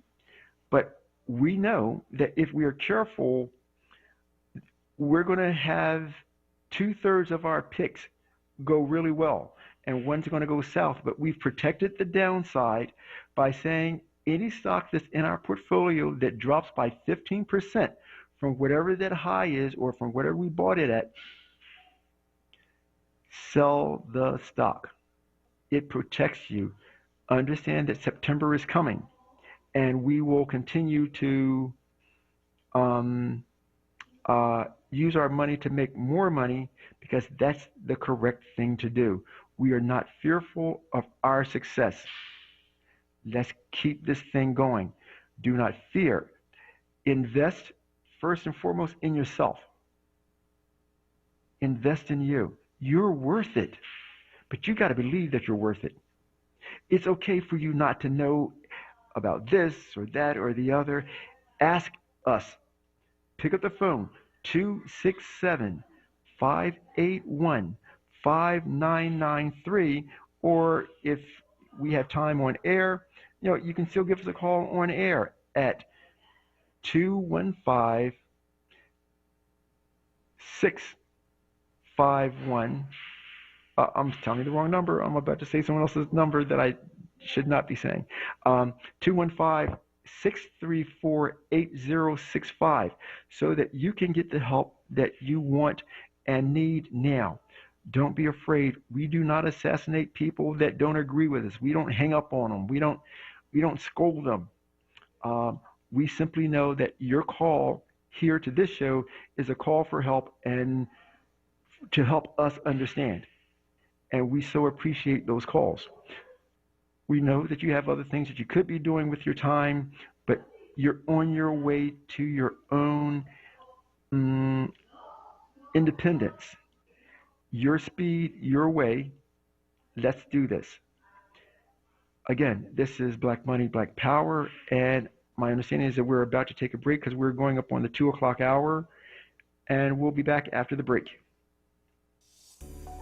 But we know that if we are careful, we're going to have 2/3 of our picks go really well, and one's going to go south. But we've protected the downside by saying any stock that's in our portfolio that drops by 15% from whatever that high is or from whatever we bought it at, sell the stock. It protects you. Understand that September is coming, and we will continue to um, use our money to make more money because that's the correct thing to do. We are not fearful of our success. Let's keep this thing going. Do not fear. Invest first and foremost in yourself. Invest in you. You're worth it, but you got to believe that you're worth it. It's okay for you not to know about this or that or the other. Ask us. Pick up the phone, 267 581 5993, or if we have time on air, you can still give us a call on air at 215 651. I'm telling you the wrong number. I'm about to say someone else's number that I should not be saying. 215 634 8065, so that you can get the help that you want and need now. Don't be afraid. We do not assassinate people that don't agree with us. We don't hang up on them. We don't scold them. We simply know that your call here to this show is a call for help and to help us understand. And we so appreciate those calls. We know that you have other things that you could be doing with your time, but you're on your way to your own independence. Your speed, your way. Let's do this. Again, this is Black Money, Black Power, and my understanding is that we're about to take a break because we're going up on the 2 o'clock hour, and we'll be back after the break.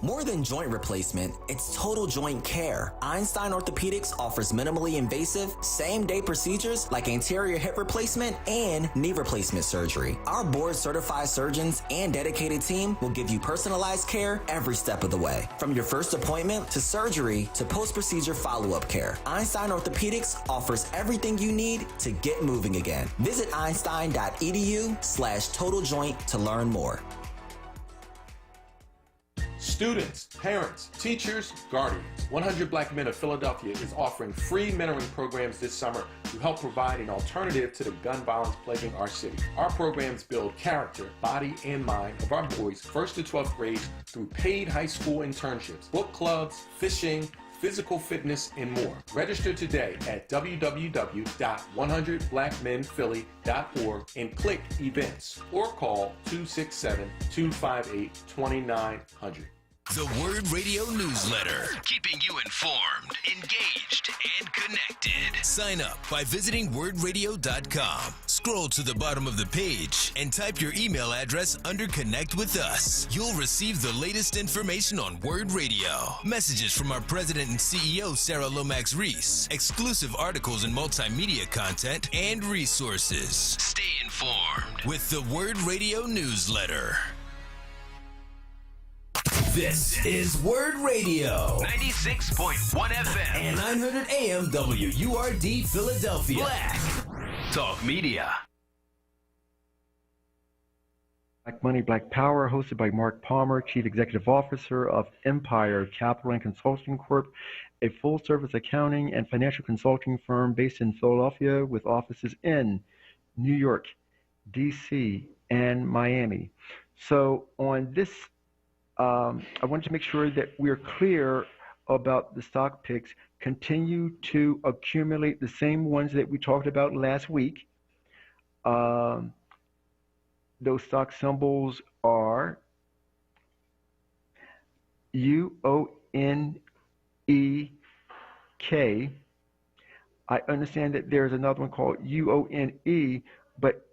More than joint replacement, it's total joint care. Einstein Orthopedics offers minimally invasive, same-day procedures like anterior hip replacement and knee replacement surgery. Our board-certified surgeons and dedicated team will give you personalized care every step of the way. From your first appointment to surgery to post-procedure follow-up care, Einstein Orthopedics offers everything you need to get moving again. Visit einstein.edu/totaljoint to learn more. Students, parents, teachers, guardians, 100 Black Men of Philadelphia is offering free mentoring programs this summer to help provide an alternative to the gun violence plaguing our city. Our programs build character, body, and mind of our boys 1st to 12th grades through paid high school internships, book clubs, fishing, physical fitness, and more. Register today at www.100blackmenphilly.org and click events or call 267-258-2900. The WURD Radio Newsletter, keeping you informed, engaged, and connected. Sign up by visiting wordradio.com. Scroll to the bottom of the page and type your email address under Connect with Us. You'll receive the latest information on WURD Radio, messages from our president and CEO, Sarah Lomax Reese, exclusive articles and multimedia content, and resources. Stay informed with the WURD Radio Newsletter. This is WURD Radio, 96.1 FM and 900 AM WURD Philadelphia. Black Talk Media. Black Money, Black Power, hosted by Mark Palmer, Chief Executive Officer of Empire Capital and Consulting Corp., a full-service accounting and financial consulting firm based in Philadelphia with offices in New York, D.C., and Miami. So on this I wanted to make sure that we're clear about the stock picks. Continue to accumulate the same ones that we talked about last week. Those stock symbols are UONEK. I understand that there's another one called UONE, but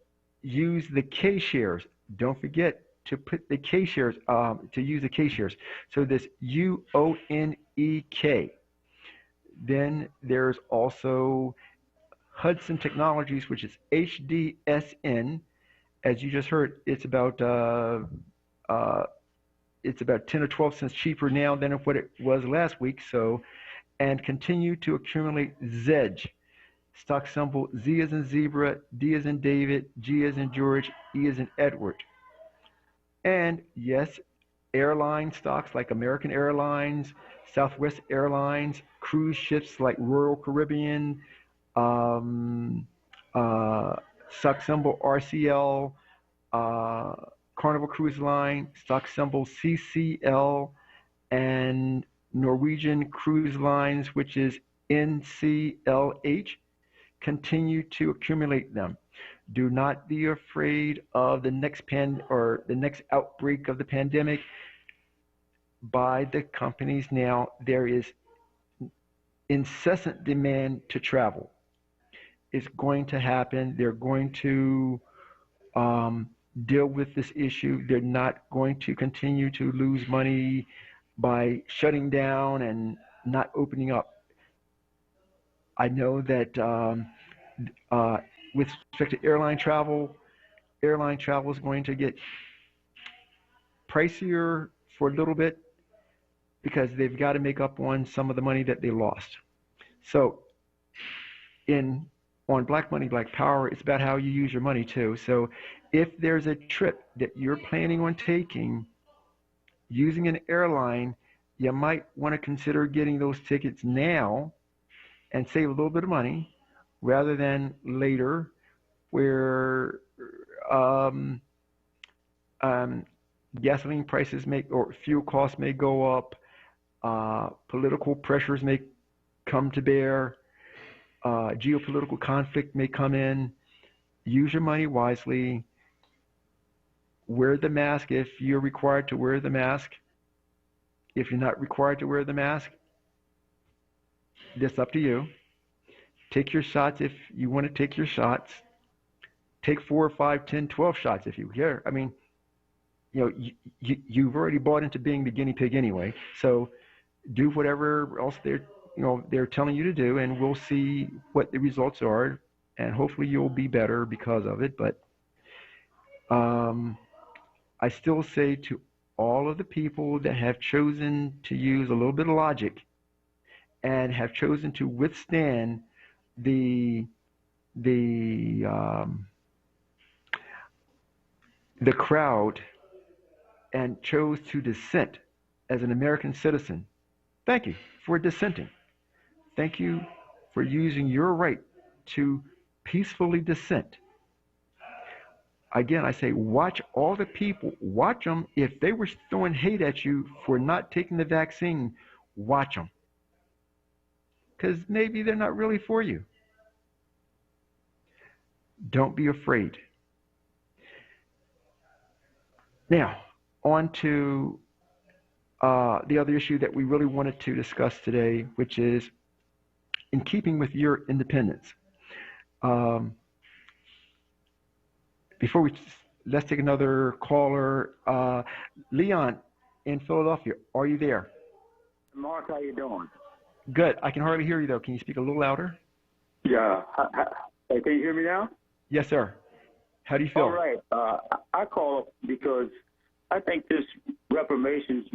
use the K shares. Don't forget to put the K shares, to use the K shares. So this UONEK. Then there's also Hudson Technologies, which is HDSN. As you just heard, it's about 10 or 12 cents cheaper now than what it was last week. So, and continue to accumulate ZEDGE. Stock symbol Z as in zebra, D as in David, G as in George, E as in Edward. And yes, airline stocks like American Airlines, Southwest Airlines, cruise ships like Royal Caribbean, stock symbol RCL, Carnival Cruise Line, stock symbol CCL, and Norwegian Cruise Lines, which is NCLH. Continue to accumulate them. Do not be afraid of the next outbreak of the pandemic. Buy the companies now. There is incessant demand to travel. It's going to happen. They're going to deal with this issue. They're not going to continue to lose money by shutting down and not opening up. I know that with respect to airline travel is going to get pricier for a little bit because they've got to make up on some of the money that they lost. So in on Black Money, Black Power, it's about how you use your money too. So if there's a trip that you're planning on taking using an airline, you might want to consider getting those tickets now and save a little bit of money rather than later where um, um, gasoline prices or fuel costs may go up, political pressures may come to bear, geopolitical conflict may come in. Use your money wisely. Wear the mask if you're required to wear the mask. If you're not required to wear the mask, that's up to you. Take your shots if you want to take your shots. Take 4, 5, 10, 12 shots if you care. I mean, you've already bought into being the guinea pig anyway. So do whatever else they're telling you to do, and we'll see what the results are, and hopefully you'll be better because of it. But I still say to all of the people that have chosen to use a little bit of logic and have chosen to withstand the crowd and chose to dissent as an American citizen, thank you for dissenting. Thank you for using your right to peacefully dissent. Again, I say watch all the people. Watch them. If they were throwing hate at you for not taking the vaccine, watch them. Because maybe they're not really for you. Don't be afraid. Now, on to the other issue that we really wanted to discuss today, which is in keeping with your independence. Let's take another caller. Leon in Philadelphia, are you there? Mark, how you doing? Good. I can hardly hear you though. Can you speak a little louder? Yeah. Hey, can you hear me now? Yes, sir. How do you feel? All right. I call because I think this reparations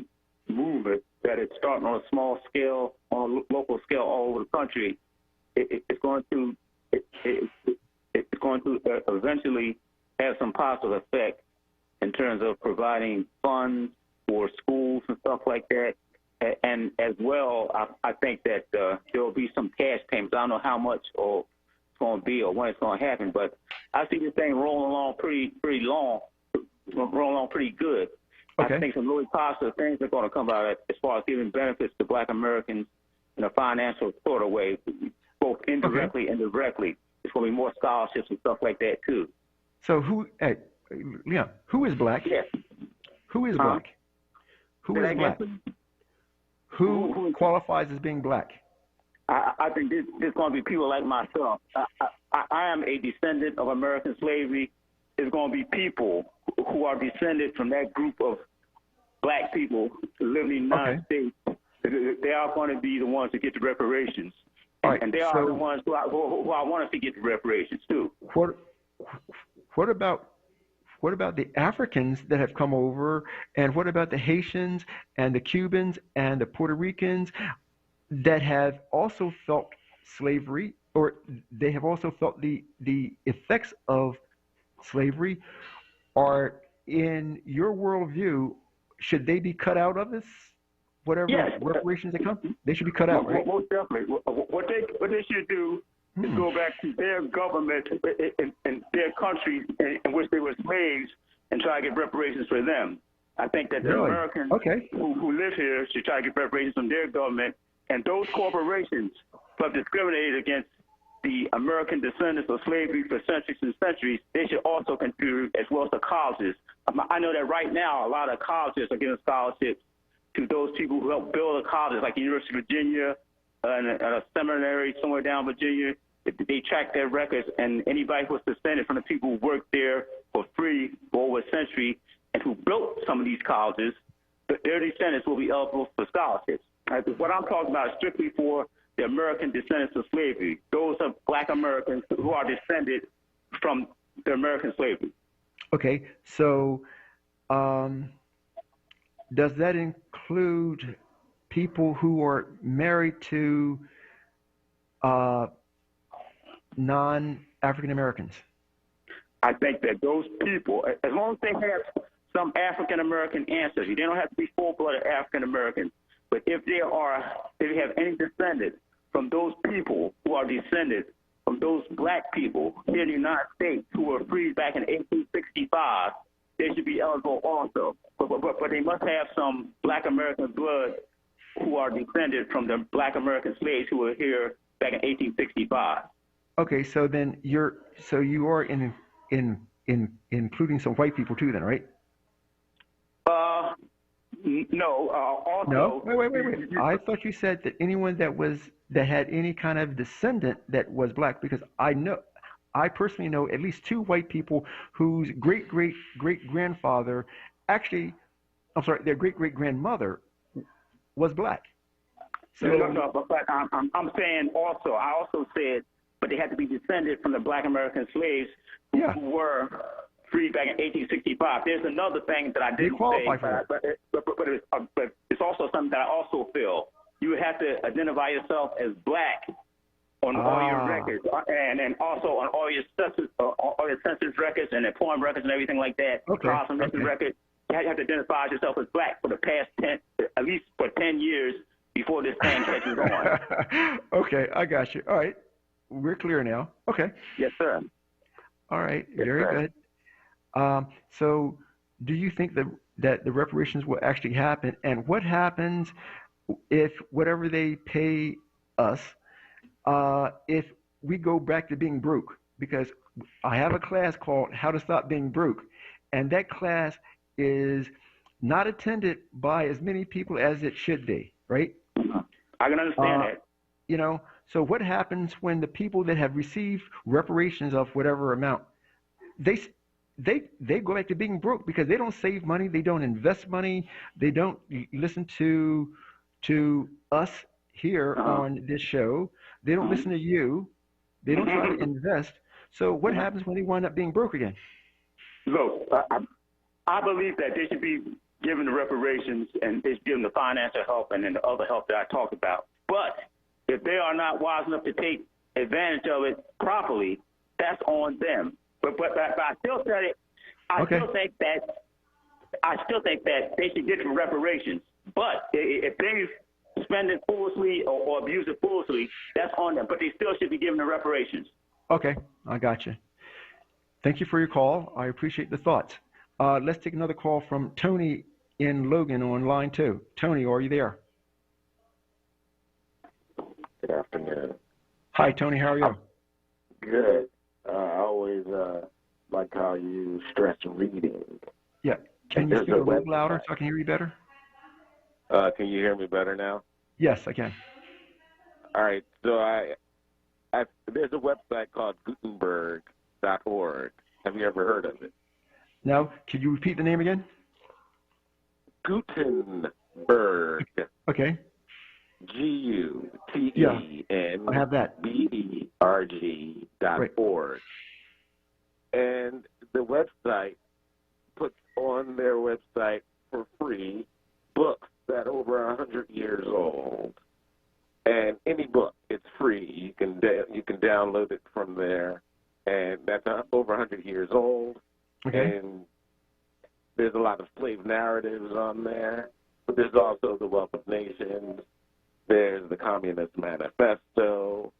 movement that it's starting on a small scale, on a local scale all over the country, it's going to eventually have some positive effect in terms of providing funds for schools and stuff like that. And as well, I think that there will be some cash payments. I don't know how much or it's going to be or when it's going to happen, but I see this thing rolling along pretty good. Okay. I think some really positive things are going to come out of it as far as giving benefits to Black Americans in a financial sort of way, both indirectly and directly. There's going to be more scholarships and stuff like that too. So Leon, who is Black? Yes. Who is Black? Who is Black? Who qualifies as being Black? I think there's going to be people like myself. I am a descendant of American slavery. There's going to be people who are descended from that group of Black people who live in the United States. They are going to be the ones to get the reparations. Right, and they are the ones who I want us to get the reparations too. What about the Africans that have come over, and what about the Haitians and the Cubans and the Puerto Ricans that have also felt slavery, or they have also felt the effects of slavery? Are, in your worldview, should they be cut out of this? Whatever reparations they come, they should be cut out, right? Most definitely. What they should do is go back to their government and their country in which they were slaves and try to get reparations for them. I think that the Americans who live here should try to get reparations from their government, and those corporations who have discriminated against the American descendants of slavery for centuries and centuries, they should also contribute, as well as the colleges. I know that right now a lot of colleges are giving scholarships to those people who helped build the colleges, like the University of Virginia and a seminary somewhere down Virginia. They track their records, and anybody who was descended from the people who worked there for free for over a century and who built some of these colleges, their descendants will be eligible for scholarships. What I'm talking about is strictly for the American descendants of slavery. Those are Black Americans who are descended from the American slavery. Okay, so does that include people who are married to non-African Americans? I think that those people, as long as they have some African American ancestry, they don't have to be full-blooded African Americans, but if they have any descendants from those people who are descended from those Black people here in the United States who were freed back in 1865, they should be eligible also. But they must have some Black American blood who are descended from the Black American slaves who were here back in 1865. Okay, so then you are including some white people too, then, right? No. Also, no. Wait. I thought you said that anyone that had any kind of descendant that was Black, because I personally know at least 2 white people whose great grandfather, their great grandmother was Black. So no, but I'm saying also. I also said, but they had to be descended from the Black American slaves who were freed back in 1865. There's another thing that I didn't say, but it's also something that I also feel. You would have to identify yourself as Black on all your records, and also on all your census records and employment records and everything like that. Records. You have to identify yourself as Black for the past at least for 10 years before this thing catches on. Okay, I got you. All right, we're clear now. Okay. Yes, sir. All right, very good. So do you think that the reparations will actually happen? And what happens if whatever they pay us, if we go back to being broke? Because I have a class called How to Stop Being Broke, and that class is not attended by as many people as it should be, right? I can understand that. So what happens when the people that have received reparations of whatever amount, they go back to being broke because they don't save money, they don't invest money, they don't listen to us here on this show, they don't listen to you, they don't try to invest. So what happens when they wind up being broke again? Look, I believe that they should be given the reparations and they should give them the financial help and then the other help that I talked about. But if they are not wise enough to take advantage of it properly, that's on them. But I still say I still think that they should get the reparations. But if they spend it foolishly or abuse it foolishly, that's on them. But they still should be given the reparations. Okay, I got you. Thank you for your call. I appreciate the thoughts. Let's take another call from Tony in Logan on line 2. Tony, are you there? Good afternoon. Hi, Tony. How are you? Good. I always like how you stress reading. Yeah. Can you speak a little louder so I can hear you better? Can you hear me better now? Yes, I can. All right. So there's a website called Gutenberg.org. Have you ever heard of it? No. Could you repeat the name again? Gutenberg. Okay. GUTENBERG.org. And the website puts on their website for free books that are over 100 years old. And any book, it's free. You can download it from there, and that's over 100 years old. Okay. And there's a lot of slave narratives on there, but there's also the Wealth of Nations. There's the Communist Manifesto.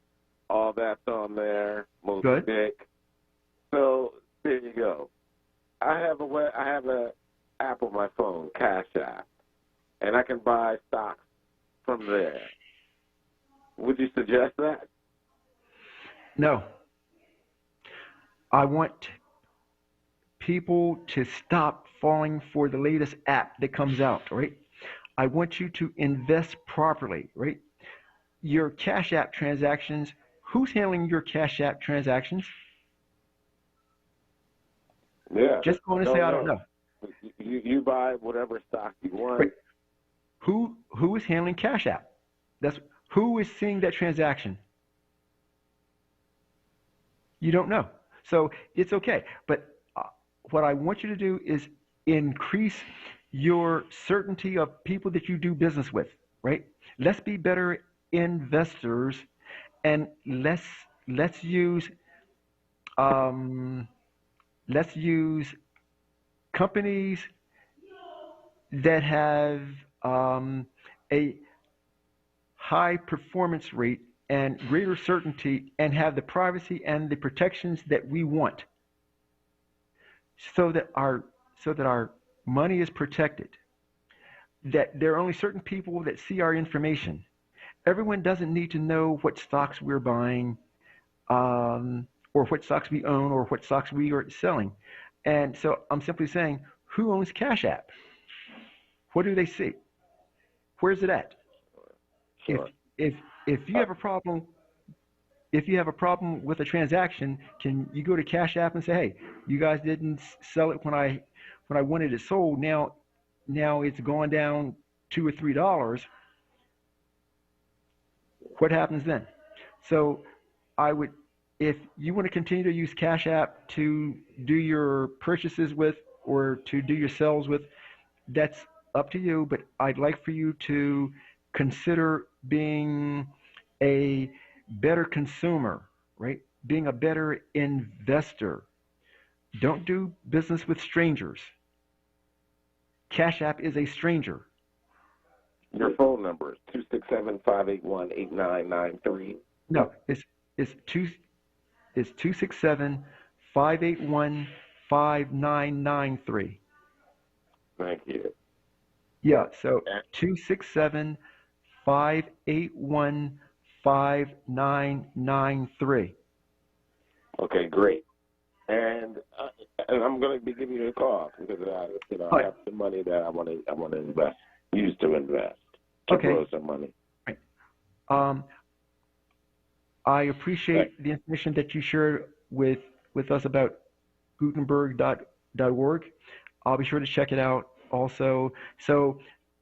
All that's on there. Good. Dick. So there you go. I have a app on my phone, Cash App, and I can buy stocks from there. Would you suggest that? No. I want people to stop falling for the latest app that comes out, right? I want you to invest properly, right? Your Cash App transactions, who's handling your Cash App transactions? Yeah. Just I don't know. You buy whatever stock you want. Right. Who is is handling Cash App? Who is seeing that transaction? You don't know. So it's okay. But what I want you to do is increase your certainty of people that you do business with, right? Let's be better investors, and let's use um, let's use companies that have a high performance rate and greater certainty and have the privacy and the protections that we want, so that our money is protected, that there are only certain people that see our information. Everyone doesn't need to know what stocks we're buying, or what stocks we own, or what stocks we are selling. And so I'm simply saying, who owns Cash App? What do they see? Where's it at? Sure. If you have a problem, with a transaction, can you go to Cash App and say, hey, you guys didn't sell it when I wanted it sold. Now it's gone down $2 or $3. What happens then? So if you want to continue to use Cash App to do your purchases with or to do your sales with, that's up to you. But I'd like for you to consider being a better consumer, right? Being a better investor. Don't do business with strangers. Cash App is a stranger. Your phone number is 267-581-8993. No, it's 267-581-5993. Thank you. Yeah, so 267-581-5993. Okay, great. And I'm going to be giving you a call because I have some money that I want to invest, use to invest, to grow some money. Right. I appreciate the information that you shared with us about Gutenberg.org. I'll be sure to check it out also. So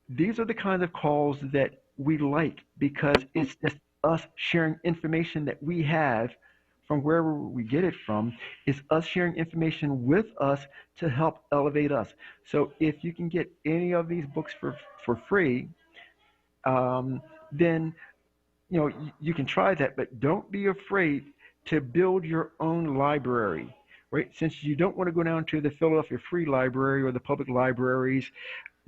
these are the kinds of calls that we like, because it's just us sharing information that we have from wherever we get it from. Is us sharing information with us to help elevate us. So if you can get any of these books for free, then you can try that, but don't be afraid to build your own library, right? Since you don't want to go down to the Philadelphia Free Library or the public libraries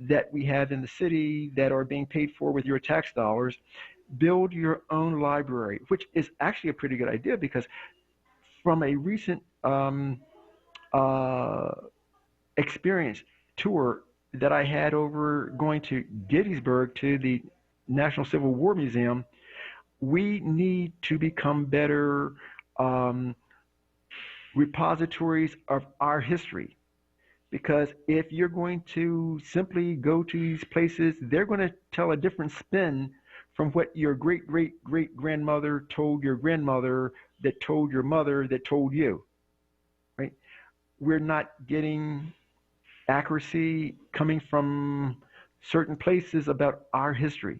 that we have in the city that are being paid for with your tax dollars, build your own library, which is actually a pretty good idea, because from a recent experience tour that I had over going to Gettysburg to the National Civil War Museum, we need to become better repositories of our history. Because if you're going to simply go to these places, they're going to tell a different spin from what your great-great-great-grandmother told your grandmother, that told your mother, that told you, right? We're not getting accuracy coming from certain places about our history.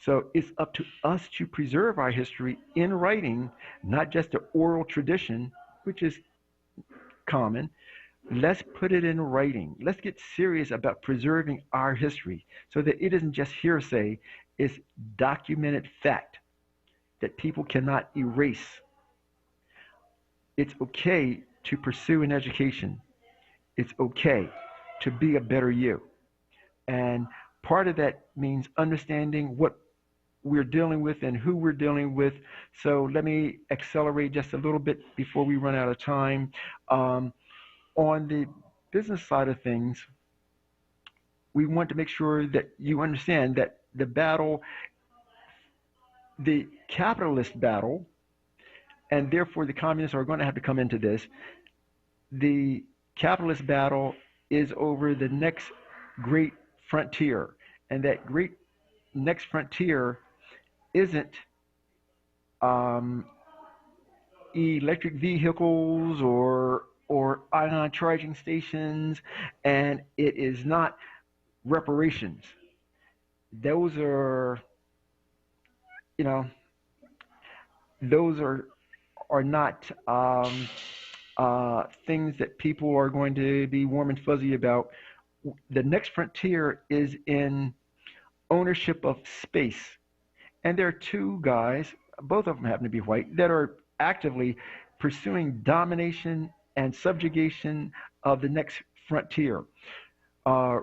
So it's up to us to preserve our history in writing, not just the oral tradition, which is common. Let's put it in writing. Let's get serious about preserving our history so that it isn't just hearsay, it's documented fact that people cannot erase. It's okay to pursue an education. It's okay to be a better you. And part of that means understanding what we're dealing with and who we're dealing with. So let me accelerate just a little bit before we run out of time. On the business side of things, we want to make sure that you understand that the battle, the capitalist battle, and therefore the communists are going to have to come into this, the capitalist battle is over the next great frontier. And that great next frontier isn't electric vehicles or ion charging stations, and it is not reparations. those are, you know, those are not things that people are going to be warm and fuzzy about. The next frontier is in ownership of space. And there are two guys, both of them happen to be white, that are actively pursuing domination and subjugation of the next frontier.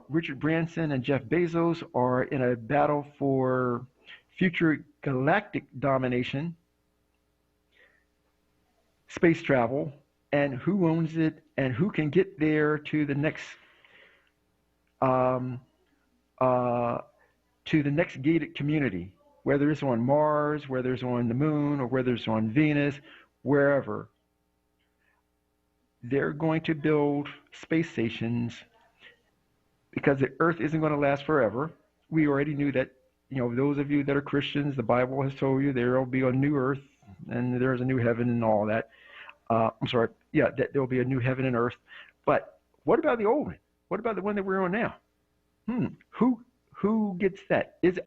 Richard Branson and Jeff Bezos are in a battle for future galactic domination, space travel, and who owns it and who can get there to the next um, gated community, whether it's on Mars, whether it's on the moon, or whether it's on Venus, wherever. They're going to build space stations because the Earth isn't going to last forever. We already knew that. Those of you that are Christians, the Bible has told you there will be a new Earth and there's a new heaven and all that. I'm sorry, yeah, that there will be a new heaven and earth. But what about the old one? What about the one that we're on now? Who gets that? It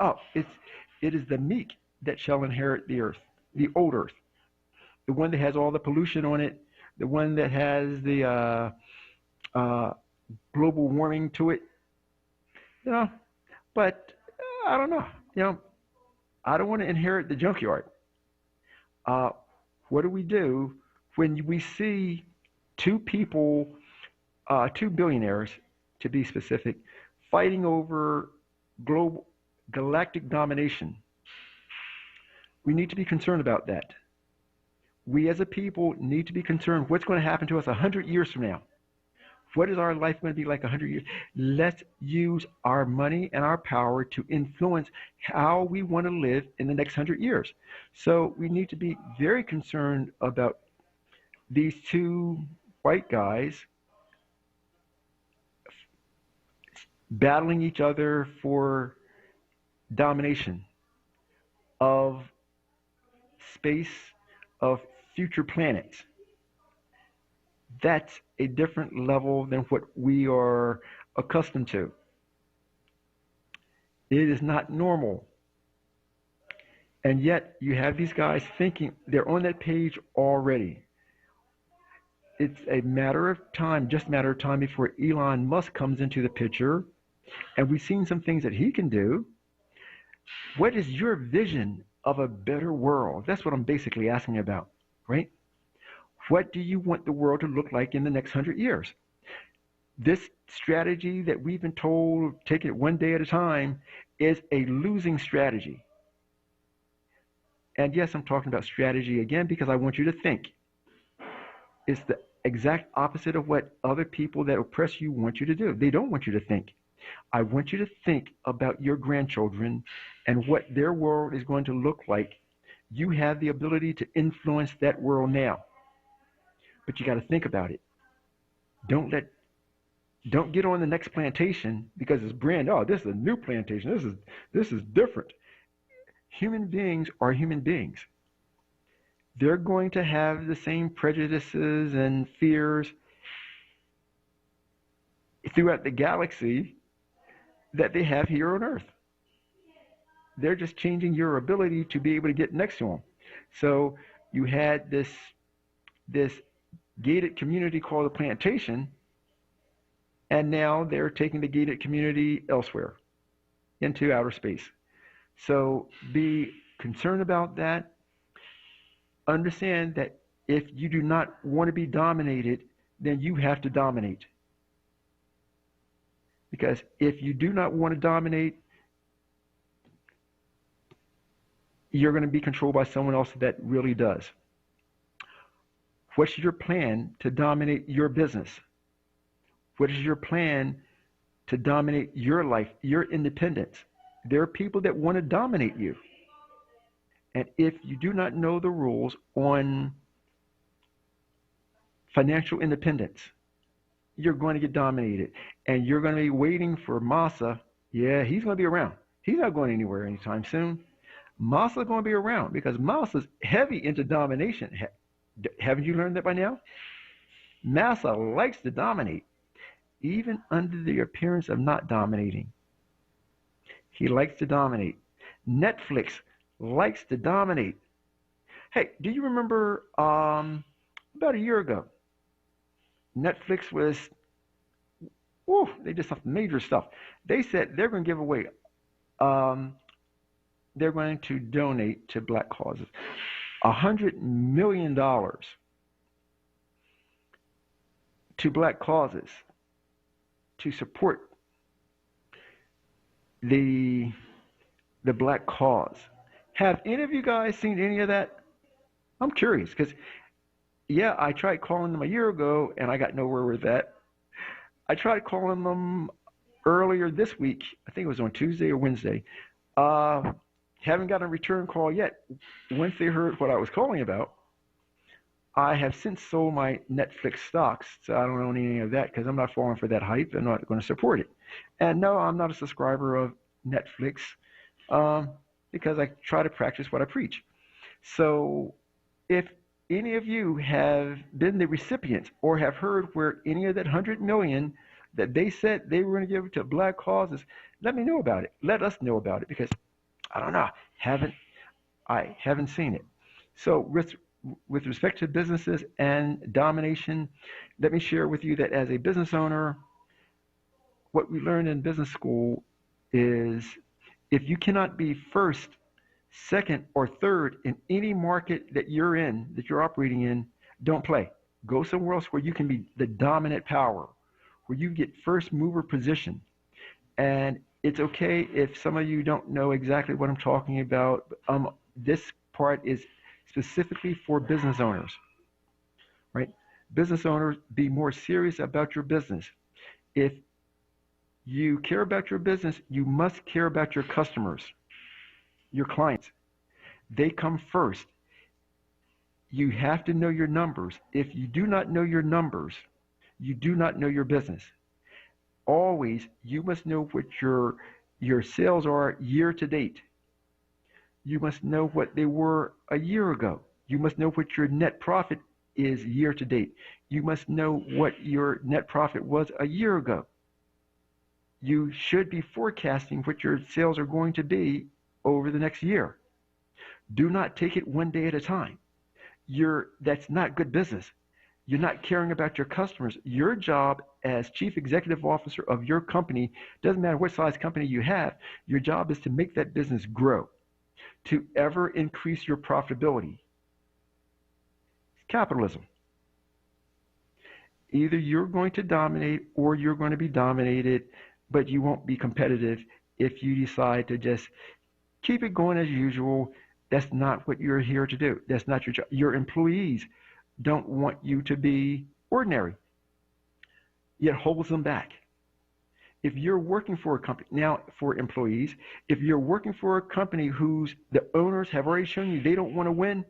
is the meek that shall inherit the earth, the old earth, the one that has all the pollution on it, the one that has the global warming to it. But I don't know. I don't want to inherit the junkyard. What do we do when we see two people, two billionaires to be specific, fighting over global galactic domination? We need to be concerned about that. We as a people need to be concerned what's going to happen to us 100 years from now. What is our life going to be like 100 years? Let's use our money and our power to influence how we want to live in the next 100 years. So we need to be very concerned about these two white guys battling each other for domination of space, of future planets. That's a different level than what we are accustomed to. It is not normal. And yet you have these guys thinking they're on that page already. It's a matter of time, just a matter of time before Elon Musk comes into the picture. And we've seen some things that he can do. What is your vision of a better world? That's what I'm basically asking about, right? What do you want the world to look like in the next 100 years? This strategy that we've been told, take it one day at a time, is a losing strategy. And yes, I'm talking about strategy again because I want you to think. It's the exact opposite of what other people that oppress you want you to do. They don't want you to think. I want you to think about your grandchildren and what their world is going to look like. You have the ability to influence that world now. But you got to think about it. Don't get on the next plantation because it's this is a new plantation. This is different. Human beings are human beings. They're going to have the same prejudices and fears throughout the galaxy that they have here on Earth. They're just changing your ability to be able to get next to them. So you had this gated community called the plantation, and now they're taking the gated community elsewhere into outer space. So be concerned about that. Understand that if you do not want to be dominated, then you have to dominate. Because if you do not want to dominate, you're going to be controlled by someone else that really does. What's your plan to dominate your business? What is your plan to dominate your life, your independence? There are people that want to dominate you. And if you do not know the rules on financial independence, you're going to get dominated. And you're going to be waiting for Massa. Yeah, he's going to be around. He's not going anywhere anytime soon. Massa's going to be around because Massa's heavy into domination. Haven't you learned that by now? Massa likes to dominate, even under the appearance of not dominating. He likes to dominate. Netflix likes to dominate. Hey, do you remember about a year ago, Netflix was, they did some major stuff. They said they're going to give away, um, they're going to donate to black causes $100 million to black causes to support the black cause. Have any of you guys seen any of that? I'm curious because, yeah, I tried calling them a year ago and I got nowhere with that. I tried calling them earlier this week. I think it was on Tuesday or Wednesday. Haven't got a return call yet. Once they heard what I was calling about, I have since sold my Netflix stocks, so I don't own any of that because I'm not falling for that hype. I'm not going to support it. And no, I'm not a subscriber of Netflix because I try to practice what I preach. So if any of you have been the recipients or have heard where any of that 100 million that they said they were going to give to black causes, let me know about it. Let us know about it because I don't know. I haven't seen it. So with respect to businesses and domination, let me share with you that as a business owner, what we learned in business school is if you cannot be first, second, or third in any market that you're in, that you're operating in, don't play. Go somewhere else where you can be the dominant power, where you get first mover position. And it's okay if some of you don't know exactly what I'm talking about. This part is specifically for business owners, right? Business owners, be more serious about your business. If you care about your business, you must care about your customers, your clients. They come first. You have to know your numbers. If you do not know your numbers, you do not know your business. Always, you must know what your sales are year to date. You must know what they were a year ago. You must know what your net profit is year to date. You must know what your net profit was a year ago. You should be forecasting what your sales are going to be over the next year. Do not take it one day at a time. That's not good business. You're not caring about your customers. Your job as chief executive officer of your company, doesn't matter what size company you have, your job is to make that business grow, to ever increase your profitability. Capitalism. Either you're going to dominate or you're going to be dominated, but you won't be competitive if you decide to just keep it going as usual. That's not what you're here to do. That's not your job. Your employees don't want you to be ordinary. It holds them back. If you're working for a company, now for employees, if you're working for a company whose the owners have already shown you they don't want to win,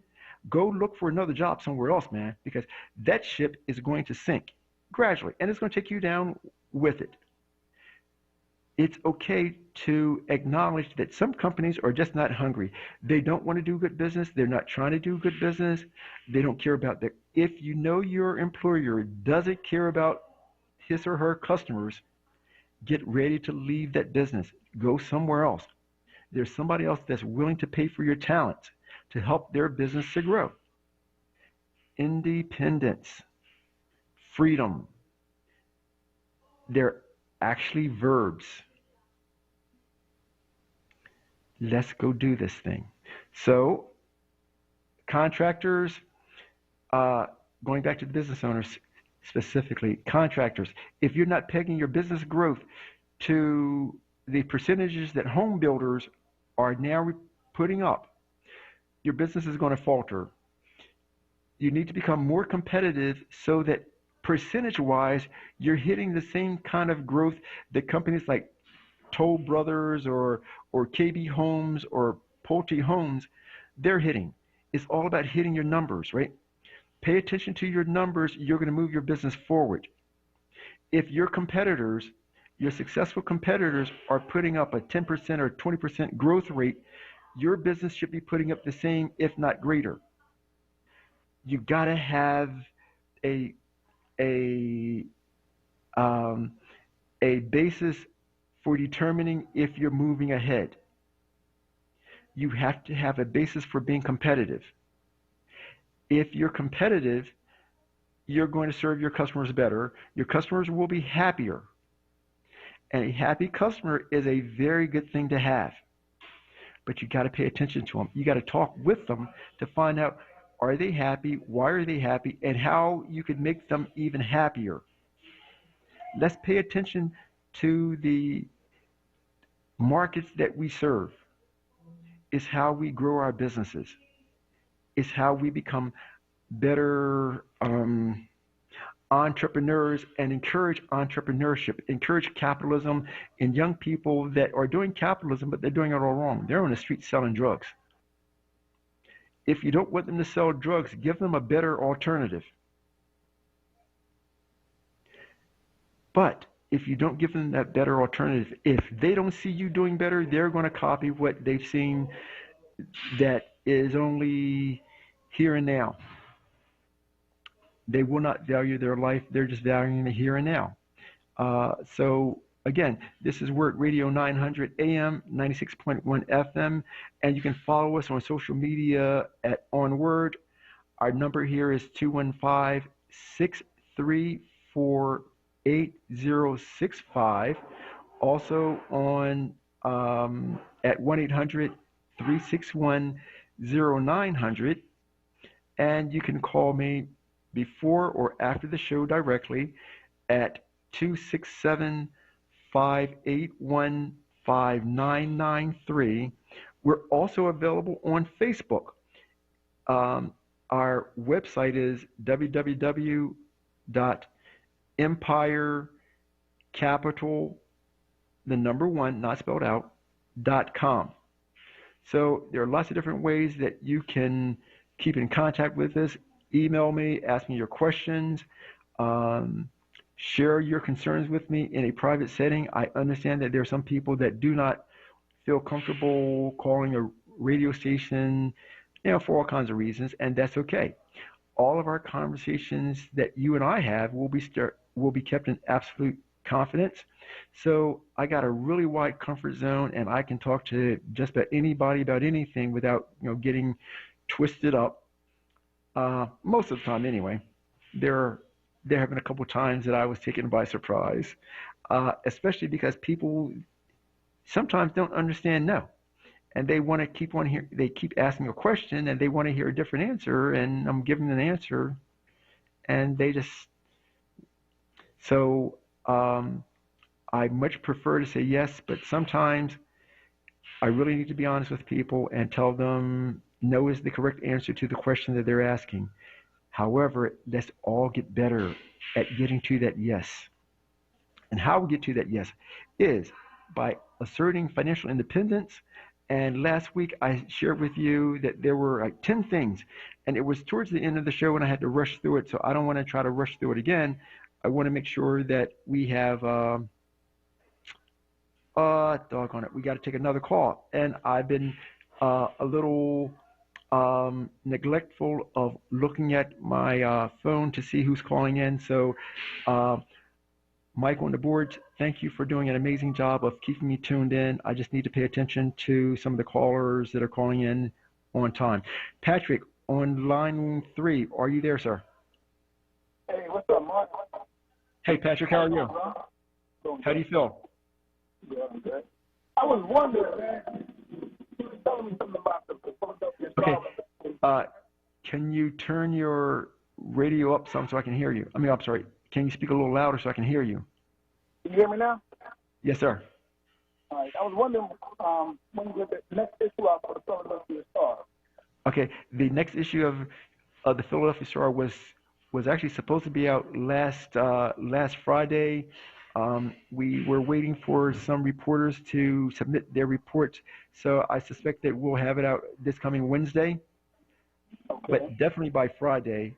go look for another job somewhere else, man, because that ship is going to sink gradually, and it's going to take you down with it. It's okay to acknowledge that some companies are just not hungry. They don't want to do good business. They're not trying to do good business. They don't care about that. If you know your employer doesn't care about his or her customers, get ready to leave that business. Go somewhere else. There's somebody else that's willing to pay for your talent to help their business to grow. Independence, freedom, they're actually verbs. Let's go do this thing. So, contractors, going back to the business owners specifically, contractors, if you're not pegging your business growth to the percentages that home builders are now putting up, your business is going to falter. You need to become more competitive so that percentage-wise, you're hitting the same kind of growth that companies like Toll Brothers or KB Homes or Pulte Homes, they're hitting. It's all about hitting your numbers, right? Pay attention to your numbers. You're going to move your business forward. If your competitors, your successful competitors, are putting up a 10% or 20% growth rate, your business should be putting up the same, if not greater. You got to have a basis for determining if you're moving ahead. You have to have a basis for being competitive. If you're competitive, you're going to serve your customers better. Your customers will be happier. And a happy customer is a very good thing to have. But you got to pay attention to them. You got to talk with them to find out, are they happy? Why are they happy? And how you could make them even happier. Let's pay attention to the markets that we serve. It's how we grow our businesses. It's how we become better entrepreneurs and encourage entrepreneurship, encourage capitalism in young people that are doing capitalism, but they're doing it all wrong. They're on the street selling drugs. If you don't want them to sell drugs, give them a better alternative. But if you don't give them that better alternative, if they don't see you doing better, they're going to copy what they've seen that is only here and now. They will not value their life. They're just valuing the here and now. So again, this is WURD Radio 900 AM, 96.1 FM, and you can follow us on social media at onWURD. Our number here is 215-634-8065. Also on at 1-800-361-0900. And you can call me before or after the show directly at 267-581-5993. We're also available on Facebook. Our website is www.empirecapital, the number one, not spelled out, .com. So there are lots of different ways that you can keep in contact with us. Email me, ask me your questions, share your concerns with me in a private setting. I understand that there are some people that do not feel comfortable calling a radio station, for all kinds of reasons, and that's okay. All of our conversations that you and I have will be kept in absolute confidence. So I got a really wide comfort zone, and I can talk to just about anybody about anything without getting twisted up. Most of the time anyway. There have been a couple times that I was taken by surprise, especially because people sometimes don't understand no, and they want to keep on here. They keep asking a question and they want to hear a different answer, and I'm giving them an answer, and they just so I much prefer to say yes, but sometimes I really need to be honest with people and tell them no is the correct answer to the question that they're asking. However, let's all get better at getting to that yes. And how we get to that yes is by asserting financial independence. And last week I shared with you that there were like 10 things, and it was towards the end of the show and I had to rush through it. So I don't want to try to rush through it again. I want to make sure that we have, doggone it, we got to take another call. And I've been a little neglectful of looking at my phone to see who's calling in. So Mike on the board, thank you for doing an amazing job of keeping me tuned in. I just need to pay attention to some of the callers that are calling in on time. Patrick, on line 3, are you there, sir? Hey, what's up, Mark? Hey, Patrick, how are you? How do you feel? Yeah, I'm good. I was wondering, man, you were telling me something about the Philadelphia. Okay. Can you turn your radio up some so I can hear you? I'm sorry. Can you speak a little louder so I can hear you? Can you hear me now? Yes, sir. All right. I was wondering when you get the next issue out for the Philadelphia Star. Okay. The next issue of the Philadelphia Star was actually supposed to be out last Friday. We were waiting for some reporters to submit their reports, so I suspect that we'll have it out this coming Wednesday. Okay. But definitely by Friday.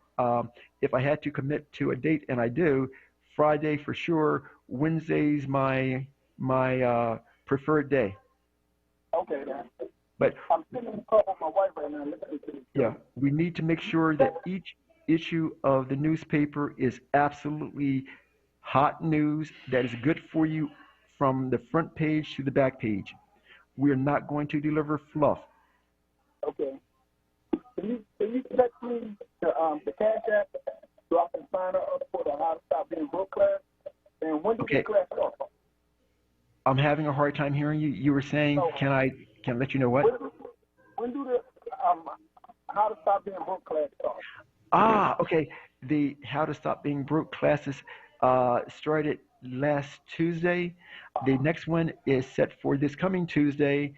If I had to commit to a date, and I do, Friday for sure. Wednesday's my preferred day. Okay, then. But I'm sitting in the car with my wife right now. Yeah, we need to make sure that each issue of the newspaper is absolutely hot news that is good for you from the front page to the back page. We're not going to deliver fluff. Okay. Can you text me the Cash App so I can sign up for the How to Stop Being Broke class? And when does the class start? I'm having a hard time hearing you. You were saying, can I let you know what? When do the How to Stop Being Broke class start? Okay. The How to Stop Being Broke classes started last Tuesday. The next one is set for this coming Tuesday.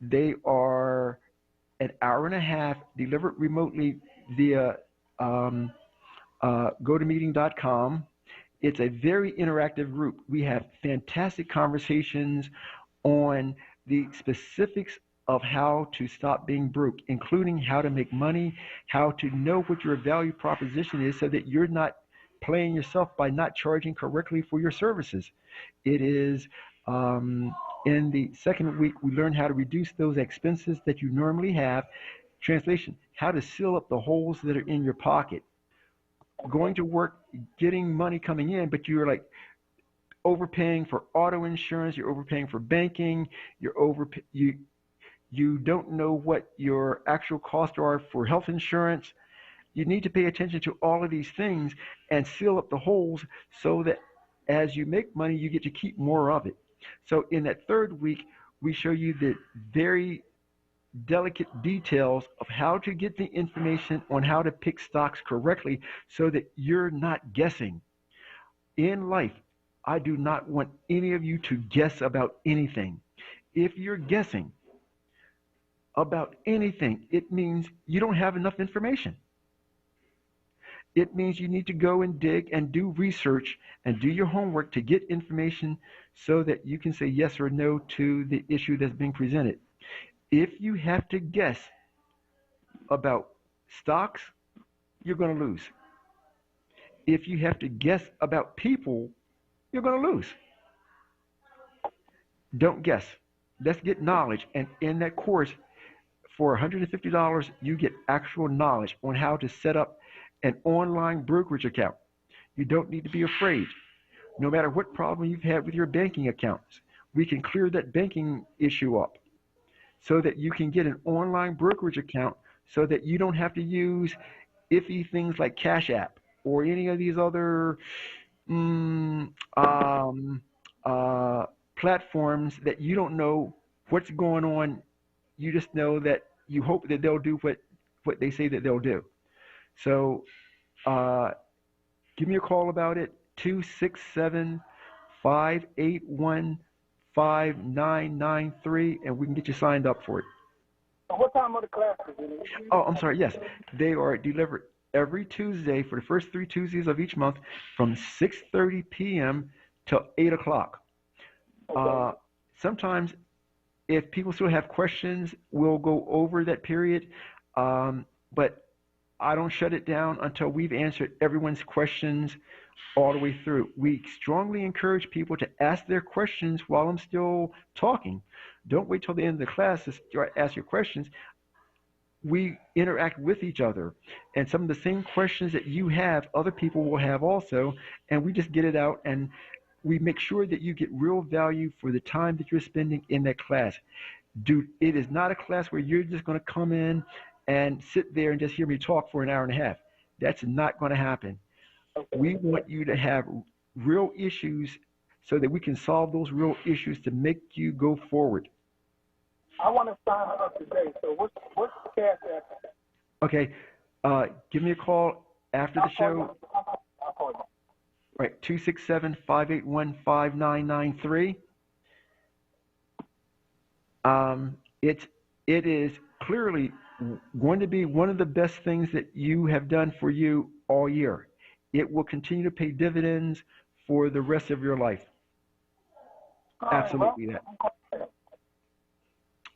They are an hour and a half delivered remotely via GoToMeeting.com. It's a very interactive group. We have fantastic conversations on the specifics of how to stop being broke, including how to make money, how to know what your value proposition is so that you're not playing yourself by not charging correctly for your services. It is in the second week, we learn how to reduce those expenses that you normally have. Translation, how to seal up the holes that are in your pocket. Going to work, getting money coming in, but you're like overpaying for auto insurance, you're overpaying for banking, you don't know what your actual costs are for health insurance. You need to pay attention to all of these things and seal up the holes so that as you make money, you get to keep more of it. So in that third week, we show you the very delicate details of how to get the information on how to pick stocks correctly so that you're not guessing. In life, I do not want any of you to guess about anything. If you're guessing about anything, it means you don't have enough information. It means you need to go and dig and do research and do your homework to get information so that you can say yes or no to the issue that's being presented. If you have to guess about stocks, you're going to lose. If you have to guess about people, you're going to lose. Don't guess. Let's get knowledge. And in that course, for $150, you get actual knowledge on how to set up an online brokerage account. You don't need to be afraid. No matter what problem you've had with your banking accounts, we can clear that banking issue up so that you can get an online brokerage account so that you don't have to use iffy things like Cash App or any of these other platforms that you don't know what's going on. You just know that you hope that they'll do what they say that they'll do. So give me a call about it, 267-581-5993, and we can get you signed up for it. What time are the classes? Oh, I'm sorry. Yes, they are delivered every Tuesday for the first 3 Tuesdays of each month from 6:30 p.m. till 8 o'clock. Okay. Sometimes if people still have questions, we'll go over that period, but I don't shut it down until we've answered everyone's questions all the way through. We strongly encourage people to ask their questions while I'm still talking. Don't wait till the end of the class to start ask your questions. We interact with each other, and some of the same questions that you have, other people will have also, and we just get it out, and we make sure that you get real value for the time that you're spending in that class. Dude, it is not a class where you're just going to come in and sit there and just hear me talk for an hour and a half. That's not going to happen. Okay. We want you to have real issues so that we can solve those real issues to make you go forward. I want to sign up today. So what's the Cash App? Okay. Give me a call after the show. I'll call you. Right, 267-581-5993. It is clearly going to be one of the best things that you have done for you all year. It will continue to pay dividends for the rest of your life. Absolutely that.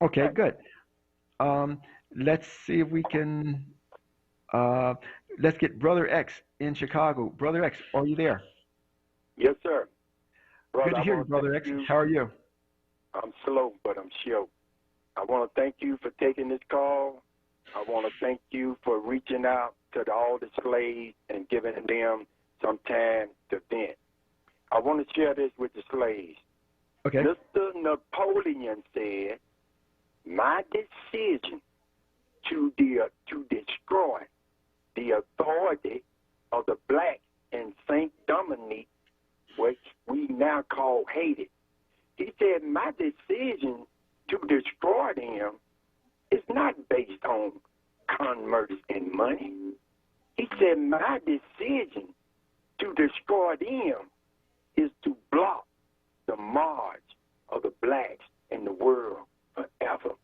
Okay, good. Let's see if we can, let's get Brother X in Chicago. Brother X, are you there? Yes, sir. Brother, good to hear you, Brother X. How are you? I'm slow, but I'm sure. I want to thank you for taking this call. I want to thank you for reaching out to all the slaves and giving them some time to vent. I want to share this with the slaves. Okay. Mr. Napoleon said, my decision to destroy the authority of the blacks in St. Dominique, which we now call Haiti. He said, my decision to destroy them is not based on converts and money. He said, my decision to destroy them is to block the march of the blacks in the world forever.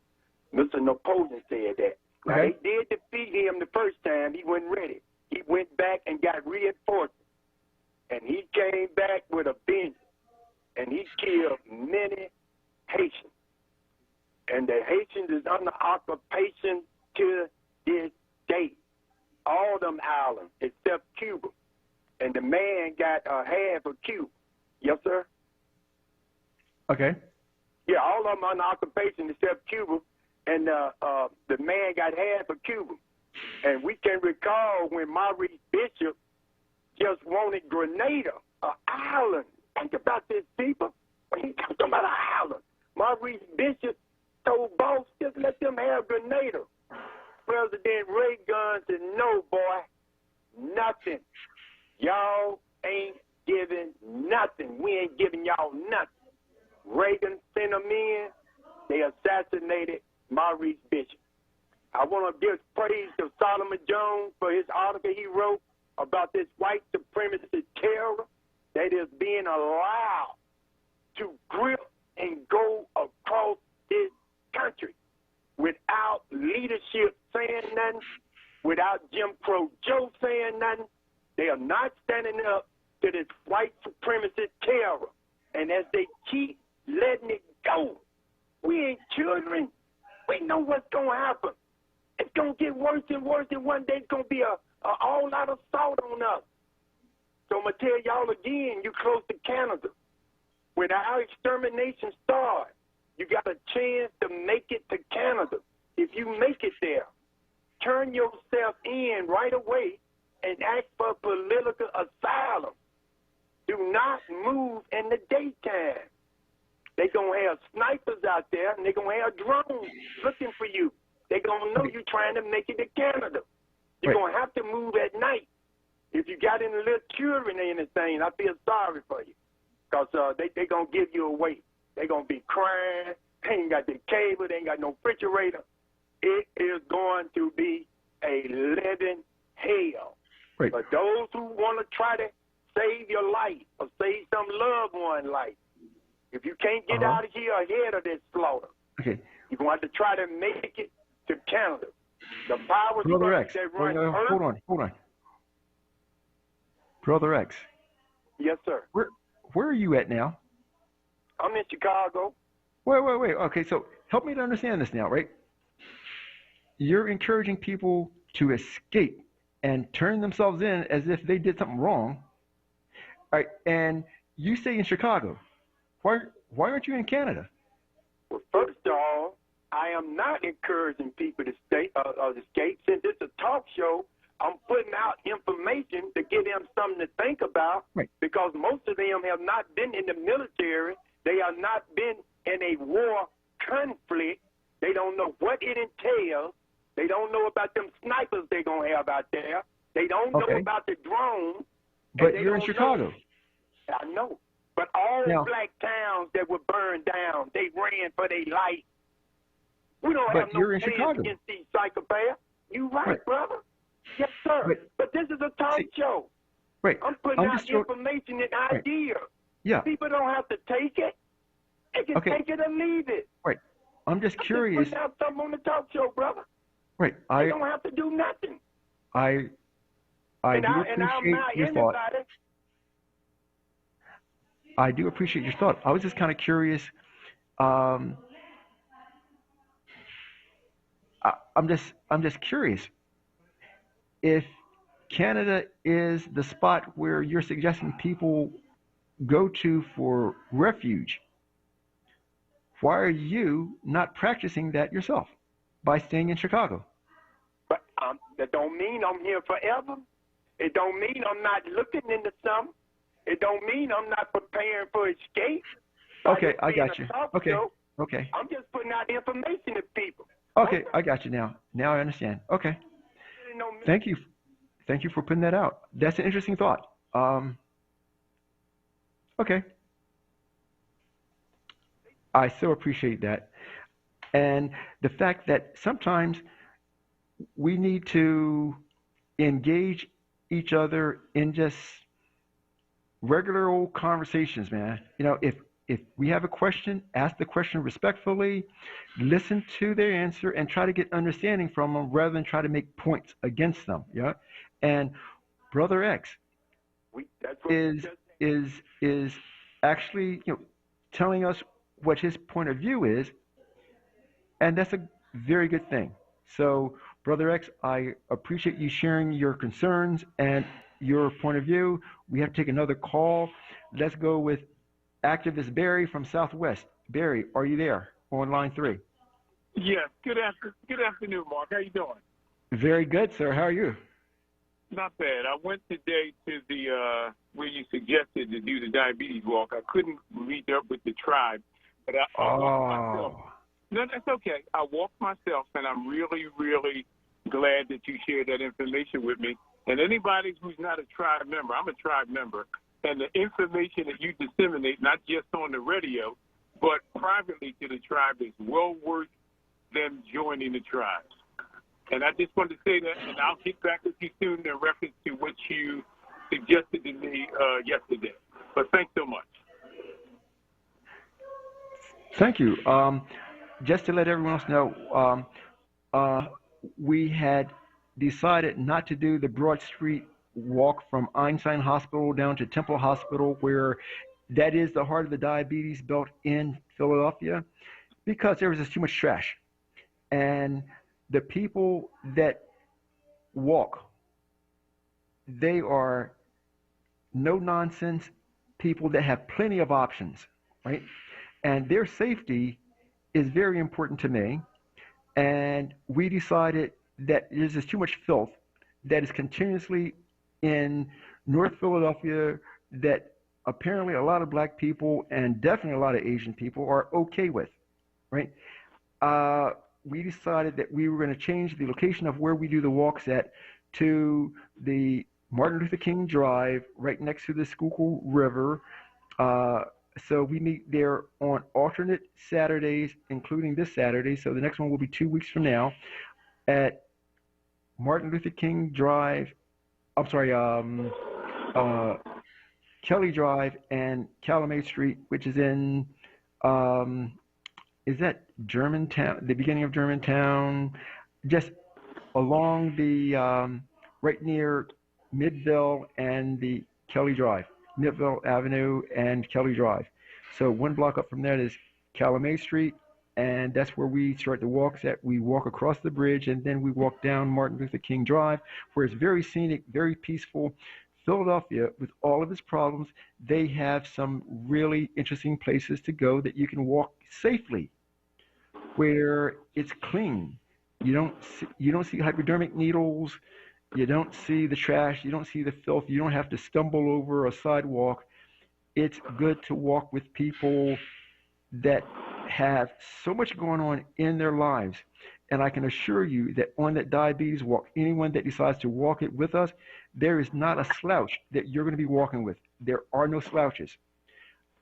Mr. Napoleon said that. Now, they did defeat him the first time. He wasn't ready. He went back and got reinforcements. And he came back with a vengeance. And he killed many Haitians. And the Haitians is under occupation to this day. All them islands except Cuba. And the man got half of Cuba. Yes, sir? Okay. Yeah, all of them under occupation except Cuba. And the man got half of Cuba. And we can recall when Maurice Bishop just wanted Grenada, an island. Think about this, people. When he talking about an island, Maurice Bishop told Boss, just let them have Grenada. President Reagan said, no, boy, nothing. Y'all ain't giving nothing. We ain't giving y'all nothing. Reagan sent them in. They assassinated Maurice Bishop. I want to give praise to Solomon Jones for his article he wrote about this white supremacist terror that is being allowed to grip and go across this country without leadership saying nothing, without Jim Crow Joe saying nothing. They are not standing up to this white supremacist terror. And as they keep letting it go, we ain't children. We know what's going to happen. It's going to get worse and worse, and one day it's going to be a all-out assault on us. So I'm going to tell y'all again, you're close to Canada. When our extermination starts, you got a chance to make it to Canada. If you make it there, turn yourself in right away and ask for political asylum. Do not move in the daytime. They're going to have snipers out there, and they're going to have drones looking for you. They're going to know you're trying to make it to Canada. You're going to have to move at night. If you got any little children or anything, I feel sorry for you. Because they're going to give you away. They're going to be crying. They ain't got the cable. They ain't got no refrigerator. It is going to be a living hell. Right. For those who want to try to save your life or save some loved one life, if you can't get out of here ahead of this slaughter, you're going to have to try to make it to Canada. The powers Brother X, that run hold on. Brother X. Yes, sir. Where are you at now? I'm in Chicago. Wait. Okay, so help me to understand this now, right? You're encouraging people to escape and turn themselves in as if they did something wrong. All right, and you stay in Chicago. Why aren't you in Canada? Well, first of all, I am not encouraging people to escape. Since it's a talk show, I'm putting out information to give them something to think about, because most of them have not been in the military. They have not been in a war conflict. They don't know what it entails. They don't know about them snipers they're going to have out there. They don't know about the drones. But you're in Chicago. I know. But all black towns that were burned down, they ran for their life. We don't have no chance against these psychopaths. You right, brother. Yes, sir. But this is a talk show. Right. I'm putting out information and ideas. Yeah. People don't have to take it. They can take it or leave it. Right. I'm just curious. Just putting out something on the talk show, brother. Right. They don't have to do nothing. I do appreciate your thought. I do appreciate your thought. I was just kind of curious. I'm just curious if Canada is the spot where you're suggesting people go to for refuge. Why are you not practicing that yourself by staying in Chicago? But that don't mean I'm here forever. It don't mean I'm not looking into something. It don't mean I'm not preparing for escape. Okay, I got you. Okay, okay. I'm just putting out information to people. Okay, I got you now. Now I understand. Okay. Thank you. Thank you for putting that out. That's an interesting thought. Okay. I so appreciate that. And the fact that sometimes we need to engage each other in just regular old conversations, man. You know, if we have a question, ask the question respectfully, listen to their answer, and try to get understanding from them rather than try to make points against them. Yeah, and Brother X is actually telling us what his point of view is, and that's a very good thing. So, Brother X, I appreciate you sharing your concerns and your point of view. We have to take another call. Let's go with activist Barry from Southwest. Barry, are you there on line 3? Yes. Good afternoon, Mark. How you doing? Very good, sir. How are you? Not bad. I went today to the where you suggested to do the diabetes walk. I couldn't meet up with the tribe, but I walked myself. No, that's okay. I walked myself, and I'm really, really glad that you shared that information with me. And anybody who's not a tribe member, I'm a tribe member, and the information that you disseminate, not just on the radio, but privately to the tribe, is well worth them joining the tribe. And I just wanted to say that, and I'll get back with you soon in reference to what you suggested to me yesterday. But thanks so much. Thank you. Just to let everyone else know, we had decided not to do the Broad Street walk from Einstein Hospital down to Temple Hospital, where that is the heart of the diabetes belt in Philadelphia, because there was just too much trash. And the people that walk, they are no-nonsense people that have plenty of options, right? And their safety is very important to me. And we decided that there's just too much filth that is continuously in North Philadelphia that apparently a lot of black people and definitely a lot of Asian people are okay with, right? We decided that we were going to change the location of where we do the walks at to the Martin Luther King Drive right next to the Schuylkill River. So we meet there on alternate Saturdays, including this Saturday. So the next one will be 2 weeks from now at Martin Luther King Drive. I'm sorry, Kelly Drive and Calumet Street, which is in, is that Germantown, the beginning of Germantown, just along the, right near Midville and the Kelly Drive, Midville Avenue and Kelly Drive. So one block up from that is Calumet Street, and that's where we start the walks at. We walk across the bridge, and then we walk down Martin Luther King Drive, where it's very scenic, very peaceful. Philadelphia, with all of its problems, they have some really interesting places to go that you can walk safely, where it's clean. You don't see hypodermic needles. You don't see the trash. You don't see the filth. You don't have to stumble over a sidewalk. It's good to walk with people that have so much going on in their lives. And I can assure you that on that diabetes walk, anyone that decides to walk it with us, there is not a slouch that you're going to be walking with. There are no slouches.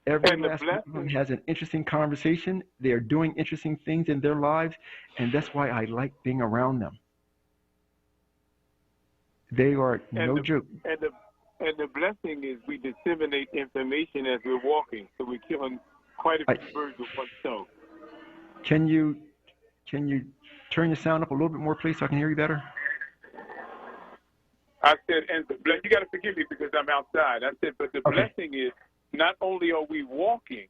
Every last one of them has an interesting conversation. They are doing interesting things in their lives, and that's why I like being around them. They are no joke. And the blessing is we disseminate information as we're walking, so we're killing quite a few birds with one stone. Can you turn your sound up a little bit more, please, so I can hear you better? I said, and you got to forgive me because I'm outside. I said, but the blessing is not only are we walking,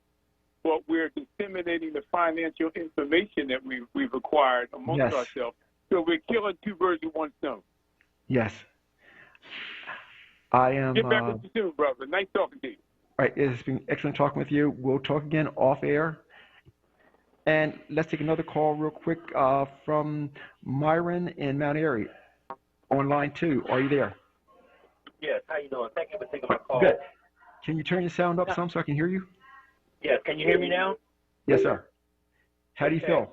but we're disseminating the financial information that we've acquired amongst ourselves. So we're killing two birds with one stone. Yes. I am. Get back with you soon, brother. Nice talking to you. All right. It's been excellent talking with you. We'll talk again off air. And let's take another call real quick from Myron in Mount Airy on line 2. Are you there? Yes. How you doing? Thank you for taking my call. Good. Can you turn your sound up some so I can hear you? Yes, can you hear me now? Yes, sir. How do you feel?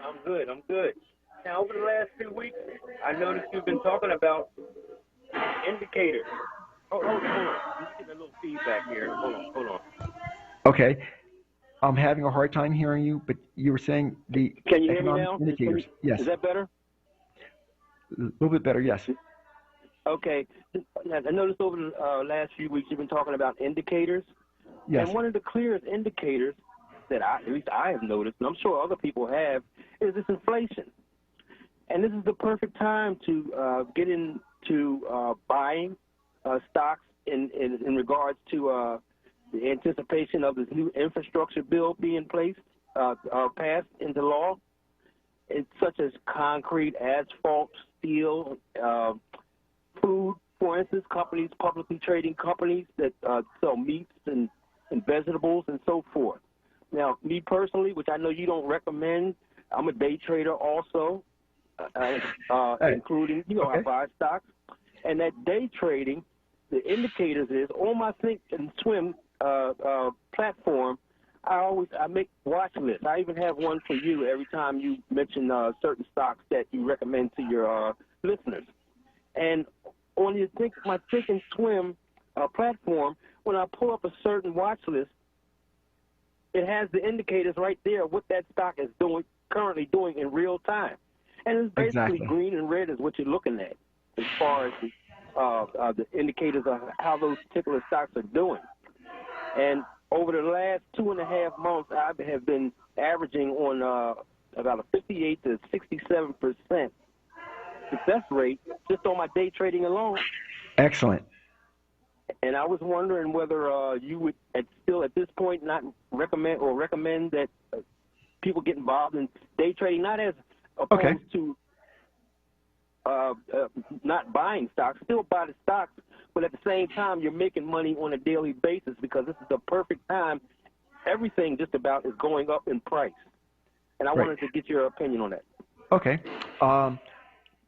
I'm good. Now, over the last 2 weeks, I noticed you've been talking about indicators. Hold on. I'm getting a little feedback here. Hold on. Okay. I'm having a hard time hearing you, but you were saying the Can you hear me economic now? indicators. Yes. Is that better? A little bit better, yes. Okay. I noticed over the last few weeks you've been talking about indicators. Yes. And one of the clearest indicators that at least I have noticed, and I'm sure other people have, is this inflation. And this is the perfect time to get into buying stocks in regards to the anticipation of this new infrastructure bill being passed into law. It's such as concrete, asphalt, steel, food, for instance, publicly trading companies that sell meats and vegetables and so forth. Now, me personally, which I know you don't recommend, I'm a day trader also, including, I buy stocks. And that day trading, the indicators is on my Think and Swim platform. I make watch lists. I even have one for you every time you mention certain stocks that you recommend to your listeners. And on my Think and Swim platform, when I pull up a certain watch list, it has the indicators right there what that stock is currently doing in real time. And it's basically green and red is what you're looking at as far as the indicators of how those particular stocks are doing. And over the last 2.5 months, I have been averaging on about a 58 to 67% success rate just on my day trading alone. Excellent. And I was wondering whether you would still at this point not recommend that people get involved in day trading, not as opposed to not buying stocks, still buy the stocks, but at the same time you're making money on a daily basis because this is the perfect time. Everything just about is going up in price. And I wanted to get your opinion on that. Okay.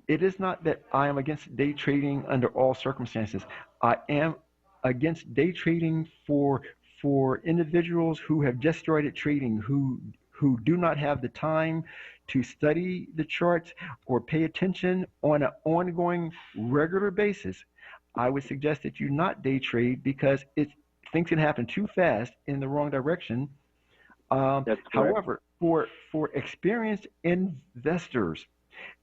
It is not that I am against day trading under all circumstances. I am against day trading for individuals who have just started trading, who do not have the time to study the charts or pay attention on an ongoing, regular basis. I would suggest that you not day trade because things can happen too fast in the wrong direction. However, for experienced investors,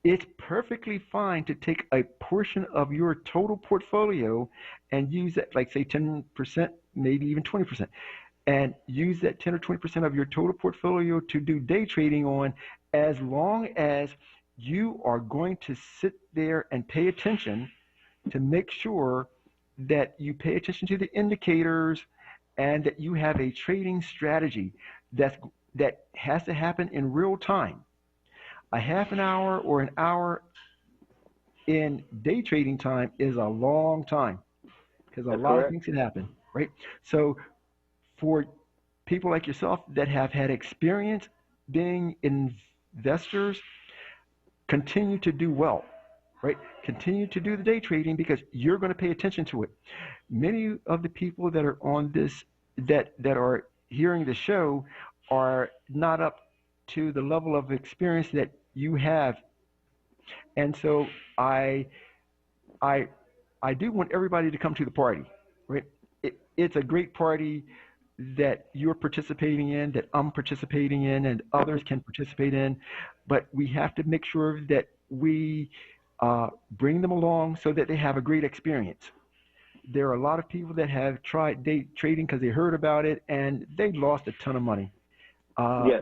it's perfectly fine to take a portion of your total portfolio and use that, like say 10%, maybe even 20%, and use that 10 or 20% of your total portfolio to do day trading on, as long as you are going to sit there and pay attention to make sure that you pay attention to the indicators and that you have a trading strategy that has to happen in real time. A half an hour or an hour in day trading time is a long time because a lot of things can happen, right? So for people like yourself that have had experience being investors, continue to do well, right? Continue to do the day trading because you're going to pay attention to it. Many of the people that are on this, that are hearing the show, are not up to the level of experience that you have. And so I do want everybody to come to the party, right? It's a great party that you're participating in, that I'm participating in, and others can participate in. But we have to make sure that we bring them along so that they have a great experience. There are a lot of people that have tried day trading because they heard about it and they lost a ton of money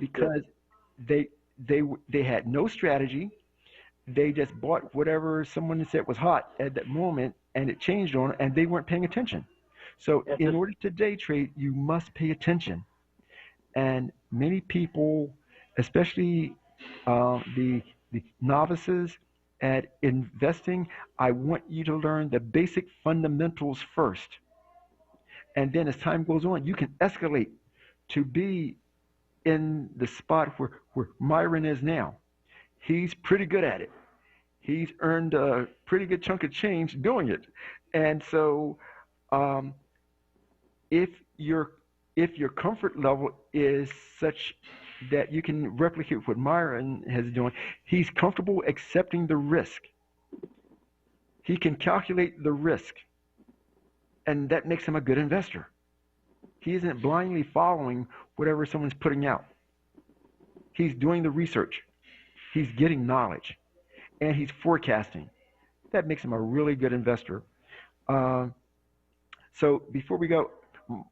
because they had no strategy. They just bought whatever someone said was hot at that moment, and it changed on, and they weren't paying attention. So in order to day trade, you must pay attention. And many people, especially the novices at investing, I want you to learn the basic fundamentals first. And then as time goes on, you can escalate to be in the spot where Myron is now. He's pretty good at it. He's earned a pretty good chunk of change doing it. And so if your comfort level is such that you can replicate what Myron has done, he's comfortable accepting the risk. He can calculate the risk, and that makes him a good investor. He isn't blindly following whatever someone's putting out. He's doing the research. He's getting knowledge, and he's forecasting. That makes him a really good investor. So before we go,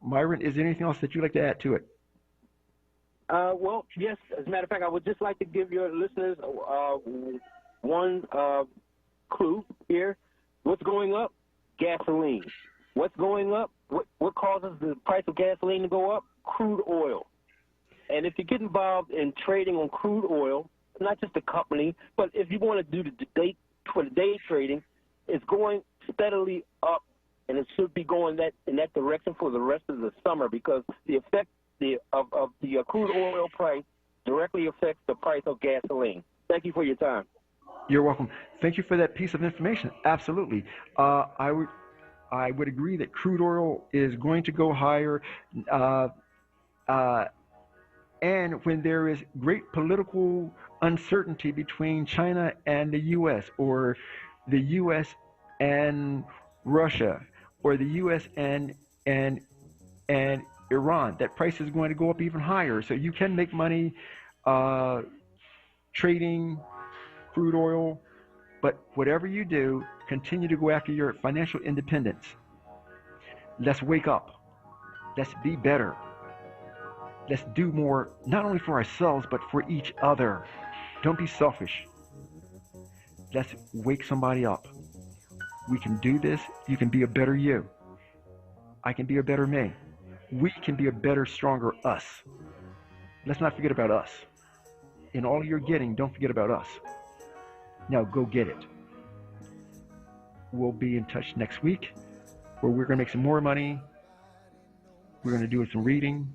Myron, is there anything else that you'd like to add to it? Well, yes. As a matter of fact, I would just like to give your listeners one clue here. What's going up? Gasoline. What's going up? What causes the price of gasoline to go up? Crude oil. And if you get involved in trading on crude oil, not just the company, but if you want to do the day trading, it's going steadily up, and it should be going in that direction for the rest of the summer, because the effect of the crude oil price directly affects the price of gasoline. Thank you for your time. You're welcome. Thank you for that piece of information. Absolutely. I would agree that crude oil is going to go higher. And when there is great political uncertainty between China and the U.S., or the U.S. and Russia, or the U.S. and Iran, that price is going to go up even higher. So you can make money trading crude oil, but whatever you do, continue to go after your financial independence. Let's wake up. Let's be better. Let's do more, not only for ourselves, but for each other. Don't be selfish. Let's wake somebody up. We can do this. You can be a better you. I can be a better me. We can be a better, stronger us. Let's not forget about us. In all you're getting, don't forget about us. Now go get it. We'll be in touch next week, where we're going to make some more money. We're going to do some reading,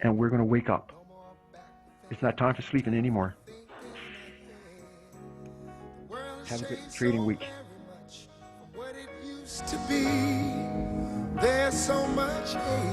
and we're going to wake up. It's not time for sleeping anymore. Have a good trading week. There's so much hate.